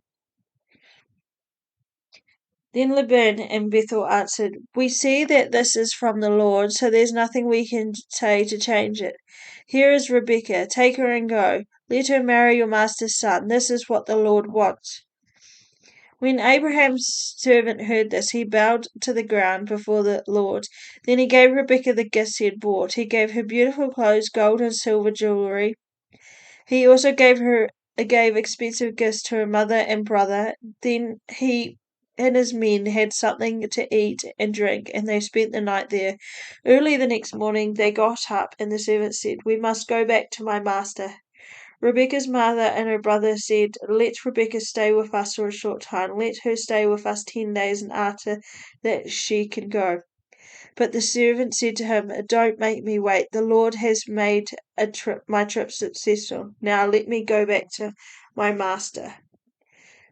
Then Laban and Bethuel answered, we see that this is from the Lord, so there's nothing we can say to change it. Here is Rebekah, take her and go. Let her marry your master's son. This is what the Lord wants. When Abraham's servant heard this, he bowed to the ground before the Lord. Then he gave Rebekah the gifts he had brought. He gave her beautiful clothes, gold and silver jewelry. He also gave expensive gifts to her mother and brother. Then he and his men had something to eat and drink, and they spent the night there. Early the next morning they got up, and the servant said, we must go back to my master. Rebekah's mother and her brother said, let Rebekah stay with us for a short time. Let her stay with us 10 days, and after that she can go. But the servant said to him, don't make me wait. The Lord has made my trip successful. Now let me go back to my master.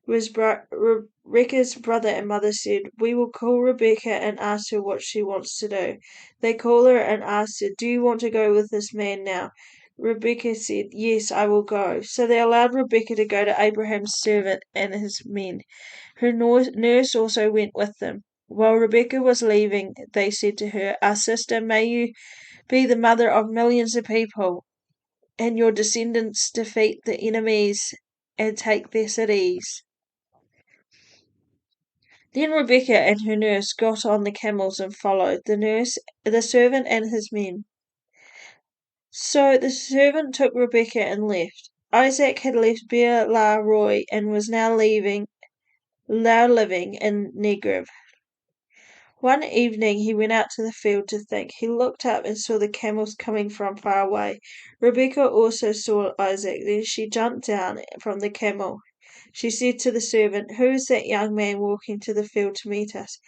Rebekah's brother and mother said, we will call Rebekah and ask her what she wants to do. They called her and asked her, do you want to go with this man now? Rebekah said, yes, I will go. So they allowed Rebekah to go to Abraham's servant and his men. Her nurse also went with them. While Rebekah was leaving, they said to her, our sister, may you be the mother of millions of people, and your descendants defeat the enemies and take their cities. Then Rebekah and her nurse got on the camels and followed the servant and his men. So the servant took Rebekah and left. Isaac had left Beer La Roy and was now living in Negev. One evening he went out to the field to think. He looked up and saw the camels coming from far away. Rebekah also saw Isaac. Then she jumped down from the camel. She said to the servant, who is that young man walking to the field to meet us?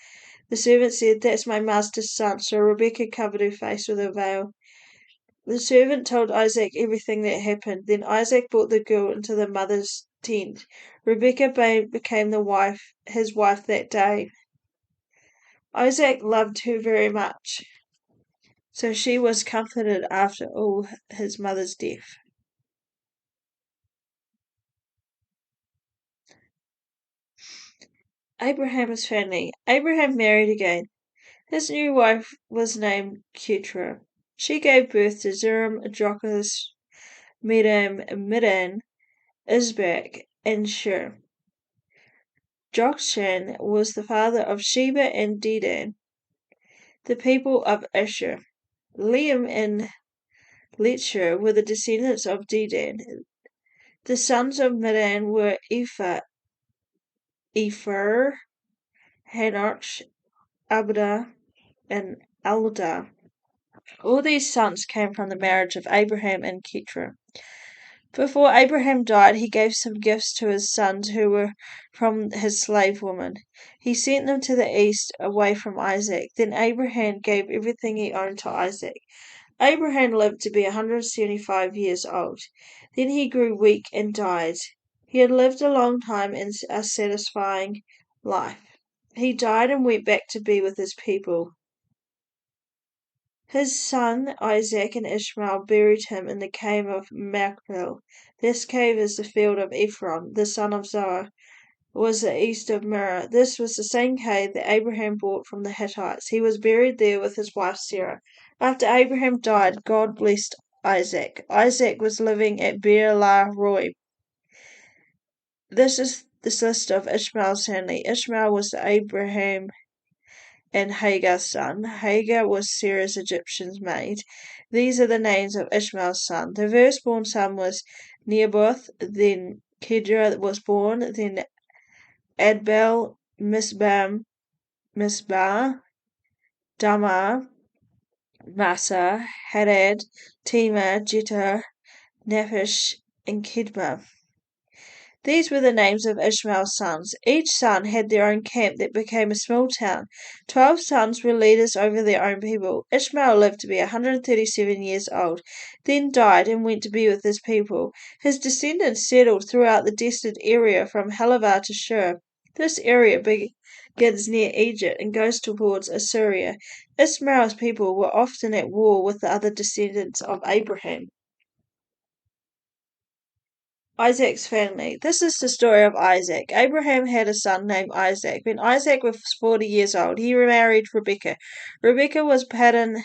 The servant said, that's my master's son. So Rebekah covered her face with a veil. The servant told Isaac everything that happened. Then Isaac brought the girl into the mother's tent. Rebekah became his wife that day. Isaac loved her very much, so she was comforted after all his mother's death. Abraham's family. Abraham married again. His new wife was named Keturah. She gave birth to Zeram, Jochas, Medam, Midan, Isbak, and Shur. Jokshan was the father of Sheba and Dedan, the people of Asher. Liam and Letcher were the descendants of Dedan. The sons of Midan were Ephah, Hanoch, Abda, and Alda. All these sons came from the marriage of Abraham and Keturah. Before Abraham died, he gave some gifts to his sons who were from his slave woman. He sent them to the east, away from Isaac. Then Abraham gave everything he owned to Isaac. Abraham lived to be 175 years old. Then he grew weak and died. He had lived a long time and a satisfying life. He died and went back to be with his people. His son Isaac and Ishmael buried him in the cave of Machpelah. This cave is the field of Ephron, the son of Zohar, was the east of Moreh. This was the same cave that Abraham bought from the Hittites. He was buried there with his wife Sarah. After Abraham died, God blessed Isaac. Isaac was living at Beer La Roi. This is the list of Ishmael's family. Ishmael was Abraham and Hagar's son. Hagar was Sarah's Egyptian maid. These are the names of Ishmael's son. The firstborn son was Nebaioth, then Kedar was born, then Adbel, Misbah, Damar, Massa, Hadad, Tema, Jeter, Naphish, and Kedma. These were the names of Ishmael's sons. Each son had their own camp that became a small town. 12 sons were leaders over their own people. Ishmael lived to be 137 years old, then died and went to be with his people. His descendants settled throughout the desert area from Halavar to Shur. This area begins near Egypt and goes towards Assyria. Ishmael's people were often at war with the other descendants of Abraham. Isaac's family. This is the story of Isaac. Abraham had a son named Isaac. When Isaac was 40 years old, he remarried Rebekah. Rebekah was Paddan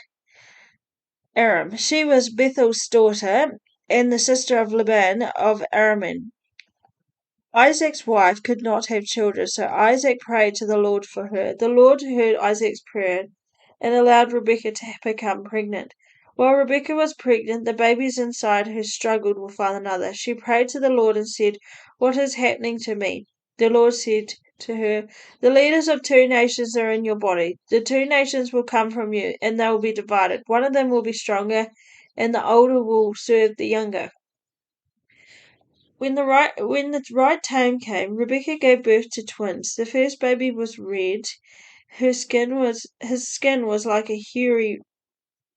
Aram. She was Bethuel's daughter and the sister of Laban of Araman. Isaac's wife could not have children, so Isaac prayed to the Lord for her. The Lord heard Isaac's prayer and allowed Rebekah to become pregnant. While Rebekah was pregnant, the babies inside her struggled with one another. She prayed to the Lord and said, "What is happening to me?" The Lord said to her, "The leaders of 2 nations are in your body. The 2 nations will come from you, and they will be divided. One of them will be stronger, and the older will serve the younger." When the right time came, Rebekah gave birth to twins. The first baby was red. His skin was like a hairy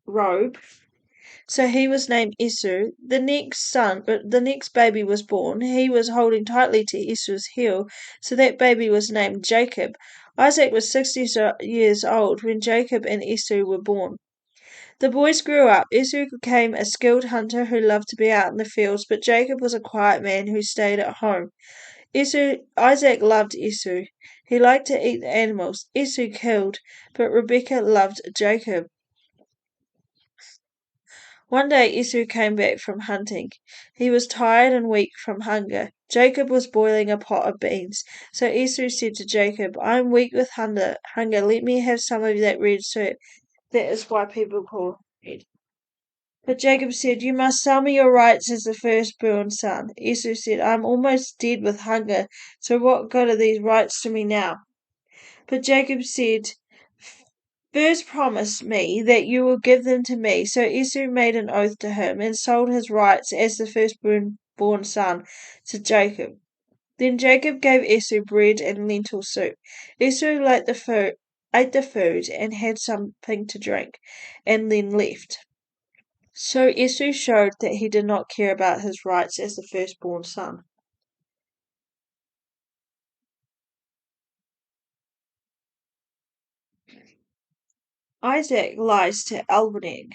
robe, so he was named Esau. The next baby was born. He was holding tightly to Esau's heel, so that baby was named Jacob. Isaac was 60 years old when Jacob and Esau were born. The boys grew up. Esau became a skilled hunter who loved to be out in the fields, but Jacob was a quiet man who stayed at home. Isaac loved Esau. He liked to eat the animals. Esau killed, but Rebekah loved Jacob. One day Esau came back from hunting. He was tired and weak from hunger. Jacob was boiling a pot of beans. So Esau said to Jacob, "I am weak with hunger. Let me have some of that red soup." That is why people call it red. But Jacob said, "You must sell me your rights as the firstborn son." Esau said, "I am almost dead with hunger, so what good are these rights to me now?" But Jacob said, "First promise me that you will give them to me." So Esau made an oath to him and sold his rights as the firstborn son to Jacob. Then Jacob gave Esau bread and lentil soup. Esau ate the food and had something to drink, and then left. So Esau showed that he did not care about his rights as the firstborn son. Isaac lies to Abimelech.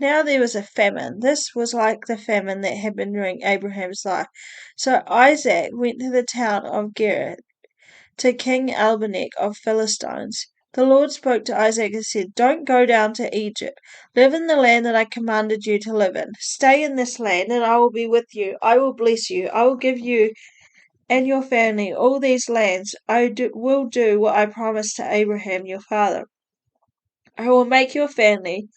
Now there was a famine. This was like the famine that had been during Abraham's life. So Isaac went to the town of Gerar to King Abimelech of Philistines. The Lord spoke to Isaac and said, "Don't go down to Egypt. Live in the land that I commanded you to live in. Stay in this land, and I will be with you. I will bless you. I will give you and your family all these lands. Will do what I promised to Abraham your father. I will make your family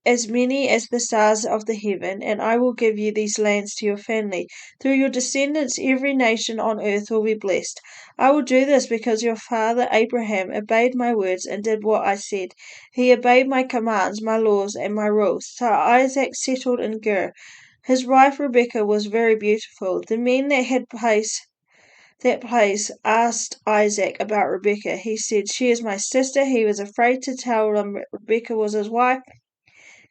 as many as the stars of the heaven, and I will give you these lands to your family. Through your descendants, every nation on earth will be blessed. I will do this because your father Abraham obeyed my words and did what I said. He obeyed my commands, my laws, and my rules." So Isaac settled in Gerar. His wife Rebekah was very beautiful. The men that place asked Isaac about Rebekah. He said, "She is my sister." He was afraid to tell them Rebekah was his wife.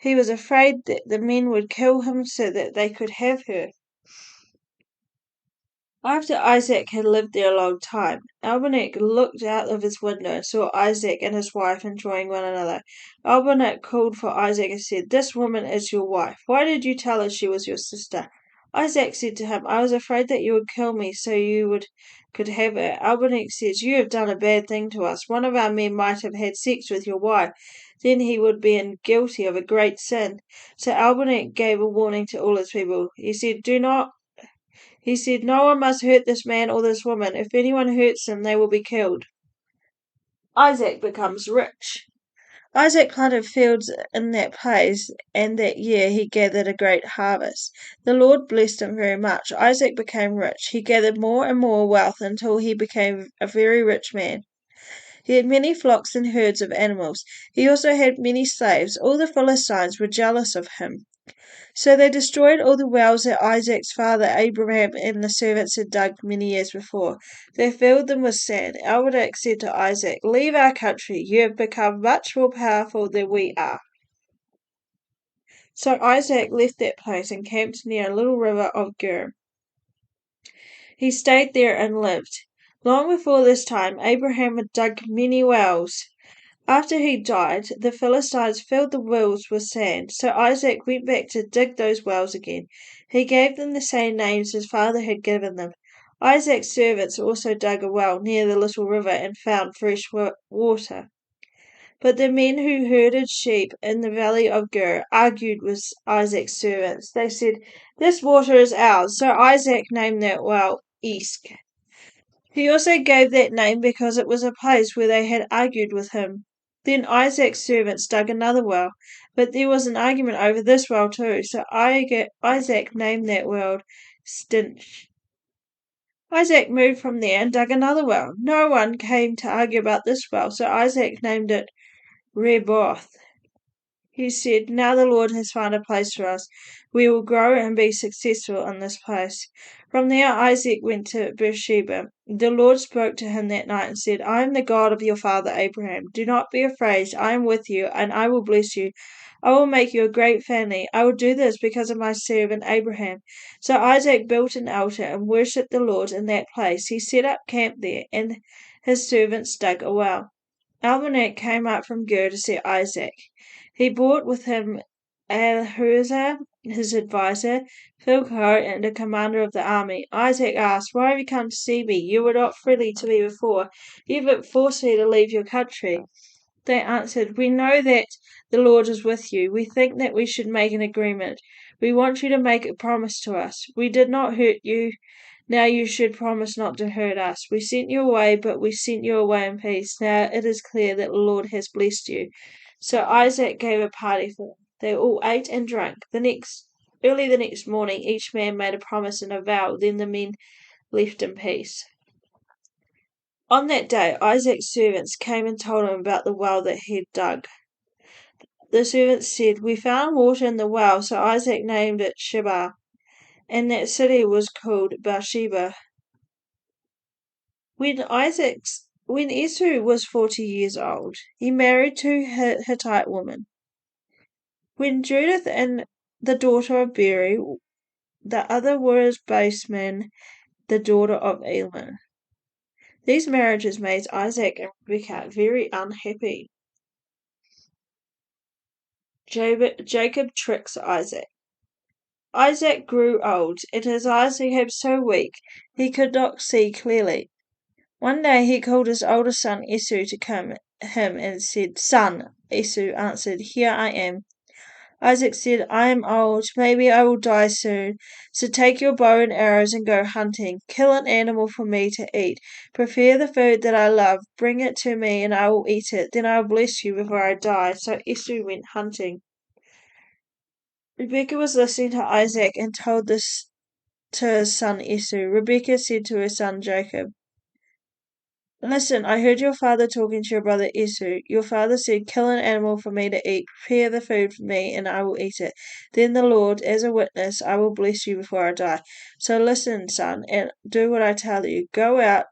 He was afraid that the men would kill him so that they could have her. After Isaac had lived there a long time, Abimelech looked out of his window and saw Isaac and his wife enjoying one another. Abimelech called for Isaac and said, "This woman is your wife. Why did you tell us she was your sister?" Isaac said to him, "I was afraid that you would kill me so you could have her." Abimelech says, "You have done a bad thing to us. One of our men might have had sex with your wife. Then he would be guilty of a great sin." So Abimelech gave a warning to all his people. He said, "No one must hurt this man or this woman. If anyone hurts them, they will be killed." Isaac becomes rich. Isaac planted fields in that place, and that year he gathered a great harvest. The Lord blessed him very much. Isaac became rich. He gathered more and more wealth until he became a very rich man. He had many flocks and herds of animals. He also had many slaves. All the Philistines were jealous of him. So they destroyed all the wells that Isaac's father Abraham and the servants had dug many years before. They filled them with sand. Abimelech said to Isaac, "Leave our country. You have become much more powerful than we are." So Isaac left that place and camped near a little river of Gur. He stayed there and lived. Long before this time, Abraham had dug many wells. After he died, the Philistines filled the wells with sand, so Isaac went back to dig those wells again. He gave them the same names his father had given them. Isaac's servants also dug a well near the little river and found fresh water. But the men who herded sheep in the valley of Gur argued with Isaac's servants. They said, "This water is ours." So Isaac named that well Esk. He also gave that name because it was a place where they had argued with him. Then Isaac's servants dug another well, but there was an argument over this well too, so Isaac named that well Stinch. Isaac moved from there and dug another well. No one came to argue about this well, so Isaac named it Rehoboth. He said, "Now the Lord has found a place for us. We will grow and be successful in this place." From there Isaac went to Beersheba. The Lord spoke to him that night and said, "I am the God of your father Abraham. Do not be afraid. I am with you, and I will bless you. I will make you a great family. I will do this because of my servant Abraham." So Isaac built an altar and worshipped the Lord in that place. He set up camp there, and his servants dug a well. Abimelech came up from Gur to see Isaac. He brought with him Ahuzah, his adviser, Phicol, and the commander of the army. Isaac asked, "Why have you come to see me? You were not friendly to me before. You haven't forced me to leave your country." They answered, "We know that the Lord is with you. We think that we should make an agreement. We want you to make a promise to us. We did not hurt you. Now you should promise not to hurt us. We sent you away, but we sent you away in peace. Now it is clear that the Lord has blessed you." So Isaac gave a party for them. They all ate and drank. Early the next morning, each man made a promise and a vow. Then the men left in peace. On that day, Isaac's servants came and told him about the well that he had dug. The servants said, "We found water in the well," so Isaac named it Sheba, and that city was called Beersheba. When Esau was 40 years old, he married two Hittite women. When Judith and the daughter of Beeri, the other was Baseman, the daughter of Elman. These marriages made Isaac and Rebekah very unhappy. Jacob tricks Isaac. Isaac grew old, and his eyes became so weak he could not see clearly. One day he called his older son Esau to come him and said, "Son." Esau answered, "Here I am." Isaac said, "I am old. Maybe I will die soon. So take your bow and arrows and go hunting. Kill an animal for me to eat. Prepare the food that I love. Bring it to me and I will eat it. Then I will bless you before I die." So Esau went hunting. Rebekah was listening to Isaac and told this to his son Esau. Rebekah said to her son Jacob, "Listen, I heard your father talking to your brother Esau. Your father said, 'Kill an animal for me to eat, prepare the food for me, and I will eat it. Then the Lord, as a witness, I will bless you before I die.' So listen, son, and do what I tell you. Go out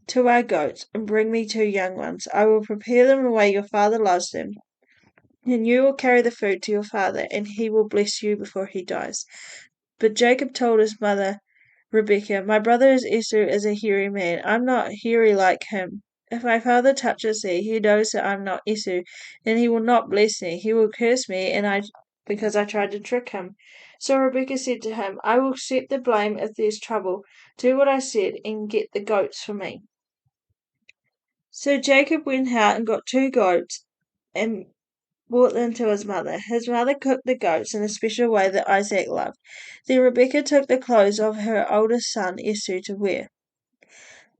to our goats and bring me 2 young ones. I will prepare them the way your father loves them. And you will carry the food to your father, and he will bless you before he dies." But Jacob told his mother Rebekah, my brother Esau is a hairy man. I'm not hairy like him. If my father touches thee, he knows that I'm not Esau, and he will not bless me. He will curse me, because I tried to trick him. So Rebekah said to him, I will accept the blame if there's trouble. Do what I said and get the goats for me. So Jacob went out and got 2 goats and brought them to his mother. His mother cooked the goats in a special way that Isaac loved. Then Rebekah took the clothes of her oldest son Esau to wear.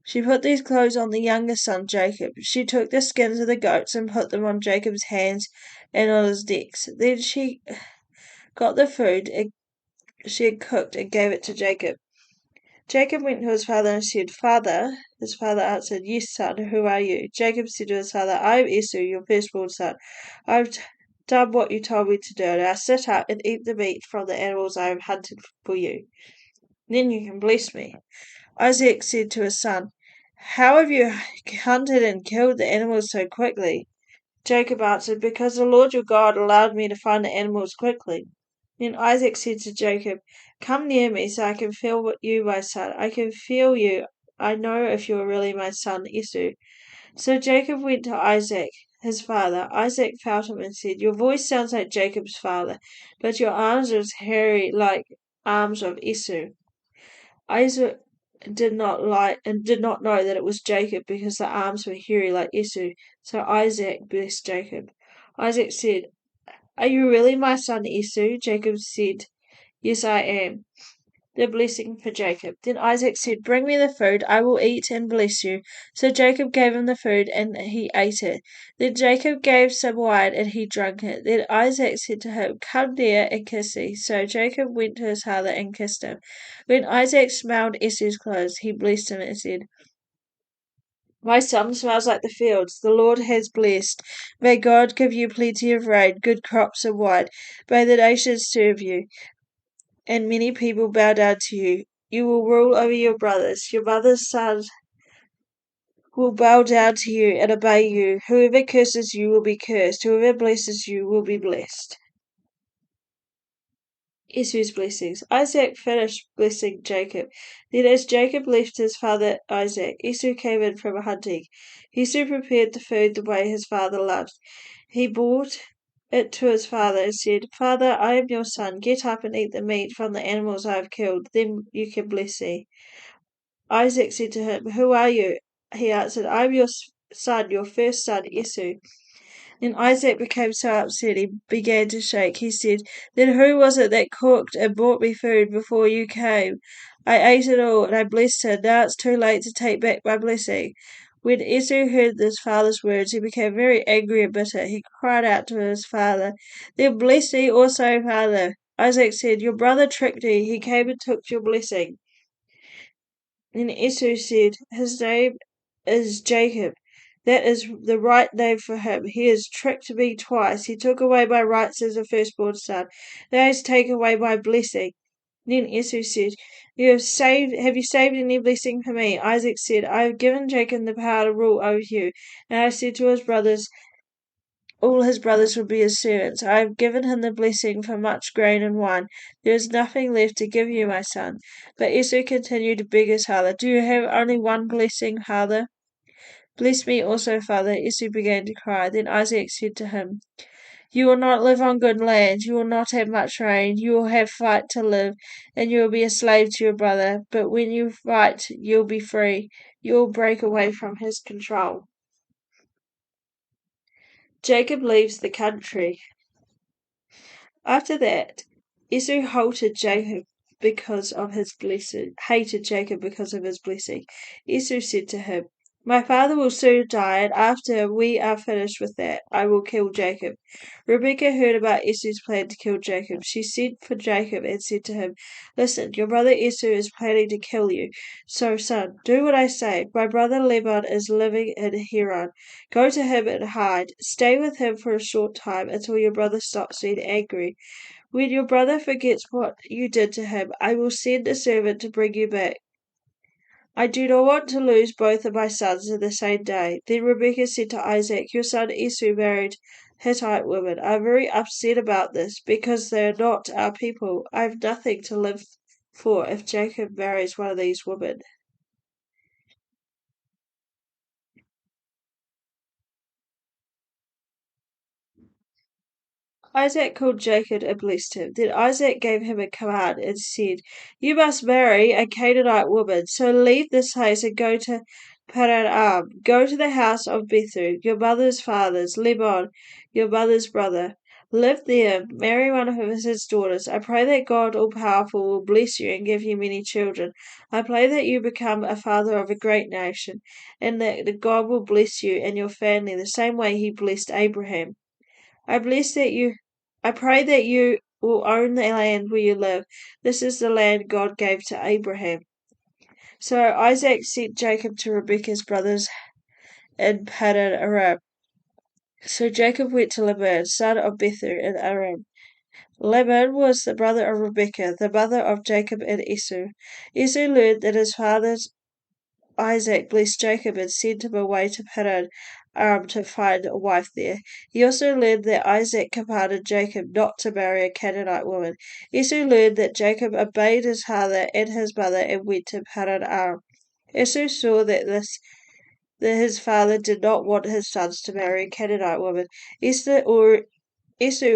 She put these clothes on the youngest son Jacob. She took the skins of the goats and put them on Jacob's hands and on his necks. Then she got the food she had cooked and gave it to Jacob. Jacob went to his father and said, Father. His father answered, Yes, son, who are you? Jacob said to his father, I am Esau, your firstborn son. I've done what you told me to do. Now sit up and eat the meat from the animals I have hunted for you. Then you can bless me. Isaac said to his son, How have you hunted and killed the animals so quickly? Jacob answered, Because the Lord your God allowed me to find the animals quickly. Then Isaac said to Jacob, Come near me so I can feel you, my son. I can feel you. I know if you are really my son Esau. So Jacob went to Isaac, his father. Isaac felt him and said, Your voice sounds like Jacob's father, but your arms are as hairy like arms of Esau. Isaac did not know that it was Jacob because the arms were hairy like Esau. So Isaac blessed Jacob. Isaac said, Are you really my son Esau? Jacob said, Yes, I am. The blessing for Jacob. Then Isaac said, Bring me the food, I will eat and bless you. So Jacob gave him the food, and he ate it. Then Jacob gave some wine, and he drank it. Then Isaac said to him, Come near and kiss me. So Jacob went to his father and kissed him. When Isaac smelled Esau's clothes, he blessed him and said, My son smells like the fields the Lord has blessed. May God give you plenty of rain, good crops and wine. May the nations serve you and many people bow down to you. You will rule over your brothers. Your mother's sons will bow down to you and obey you. Whoever curses you will be cursed. Whoever blesses you will be blessed. Esau's blessings. Isaac finished blessing Jacob. Then, as Jacob left his father Isaac, Esau came in from hunting. Esau prepared the food the way his father loved. He brought it to his father and said, Father, I am your son. Get up and eat the meat from the animals I have killed. Then you can bless me. Isaac said to him, Who are you? He answered, I am your son, your first son, Esau. Then Isaac became so upset he began to shake. He said, Then who was it that cooked and brought me food before you came? I ate it all, and I blessed her. Now it's too late to take back my blessing. When Esau heard his father's words, he became very angry and bitter. He cried out to his father, Then bless me also, father. Isaac said, Your brother tricked me. He came and took your blessing. Then Esau said, His name is Jacob. That is the right name for him. He has tricked me twice. He took away my rights as a firstborn son. Now he has taken away my blessing. Then Esau said, Have you saved any blessing for me? Isaac said, I have given Jacob the power to rule over you. And I said to his brothers, all his brothers will be his servants. I have given him the blessing for much grain and wine. There is nothing left to give you, my son. But Esau continued to beg his father, Do you have only one blessing, father? Bless me also, father. Esau began to cry. Then Isaac said to him, You will not live on good land. You will not have much rain. You will have fight to live, and you will be a slave to your brother. But when you fight, you will be free. You will break away from his control. Jacob leaves the country. After that, Esau hated Jacob because of his blessing. Esau said to him, My father will soon die, and after we are finished with that, I will kill Jacob. Rebekah heard about Esau's plan to kill Jacob. She sent for Jacob and said to him, Listen, your brother Esau is planning to kill you. So, son, do what I say. My brother Laban is living in Haran. Go to him and hide. Stay with him for a short time until your brother stops being angry. When your brother forgets what you did to him, I will send a servant to bring you back. I do not want to lose both of my sons in the same day. Then Rebekah said to Isaac, Your son Esau married Hittite women. I am very upset about this because they are not our people. I have nothing to live 4 if Jacob marries one of these women. Isaac called Jacob and blessed him. Then Isaac gave him a command and said, You must marry a Canaanite woman. So leave this place and go to Padan-aram. Go to the house of Bethu, your mother's father's, Laban, your mother's brother. Live there, marry one of his daughters. I pray that God all-powerful will bless you and give you many children. I pray that you become a father of a great nation, and that God will bless you and your family the same way he blessed Abraham. I bless that you I pray that you will own the land where you live. This is the land God gave to Abraham. So Isaac sent Jacob to Rebekah's brothers in Padan Aram. So Jacob went to Laban, son of Bethu in Aram. Laban was the brother of Rebekah, the mother of Jacob and Esau. Esau learned that his father's Isaac blessed Jacob and sent him away to Padan Aram to find a wife there. He also learned that Isaac commanded Jacob not to marry a Canaanite woman. Esau learned that Jacob obeyed his father and his mother and went to Padan Aram. Esau saw that his father did not want his sons to marry a Canaanite woman. Esau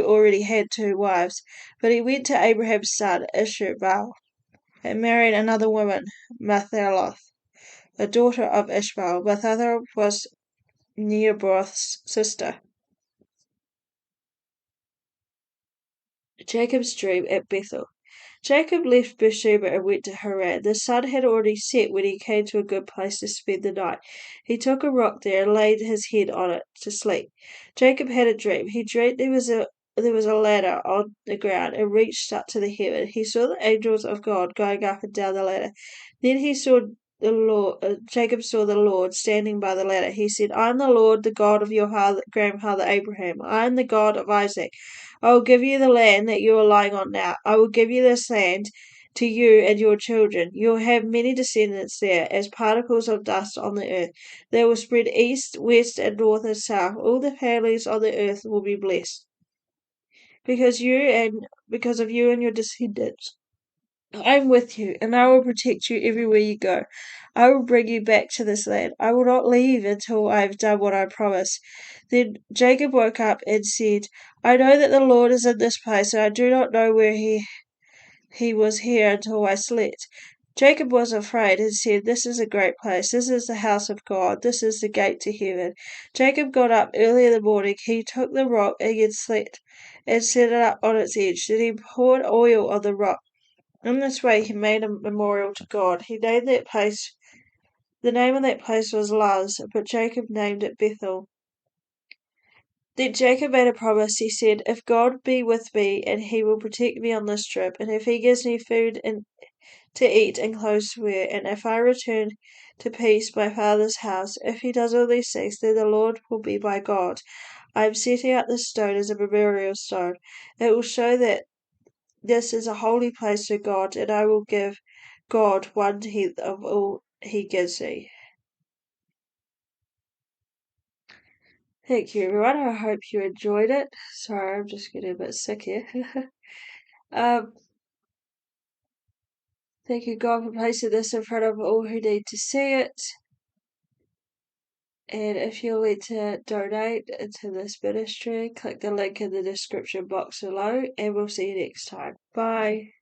already had 2 wives, but he went to Abraham's son Ishmael and married another woman, Mahalath, a daughter of Ishmael. Mahalath was Nebaioth's sister. Jacob's dream at Bethel. Jacob left Beersheba and went to Haran. The sun had already set when he came to a good place to spend the night. He took a rock there and laid his head on it to sleep. Jacob had a dream. He dreamed there was a ladder on the ground and reached up to the heaven. He saw the angels of God going up and down the ladder. Then he saw Jacob saw the Lord standing by the ladder. He said, I am the Lord, the God of your grandfather Abraham. I am the God of Isaac. I will give you the land that you are lying on now. I will give you this land to you and your children. You will have many descendants there, as particles of dust on the earth. They will spread east, west, and north and south. All the families on the earth will be blessed because of you and your descendants. I am with you, and I will protect you everywhere you go. I will bring you back to this land. I will not leave until I have done what I promised. Then Jacob woke up and said, I know that the Lord is in this place, and I do not know where he was here until I slept. Jacob was afraid and said, This is a great place. This is the house of God. This is the gate to heaven. Jacob got up early in the morning. He took the rock he had set and set it up on its edge. Then he poured oil on the rock. In this way he made a memorial to God. The name of that place was Luz, but Jacob named it Bethel. Then Jacob made a promise. He said, If God be with me, and he will protect me on this trip, and if he gives me food to eat and clothes to wear, and if I return to peace my father's house, if he does all these things, then the Lord will be my God. I am setting up this stone as a memorial stone. It will show that this is a holy place to God, and I will give God 1/10 of all he gives me. Thank you, everyone. I hope you enjoyed it. Sorry, I'm just getting a bit sick here. um, thank you, God, for placing this in front of all who need to see it. And if you'll like to donate to this ministry, click the link in the description box below, and we'll see you next time. Bye.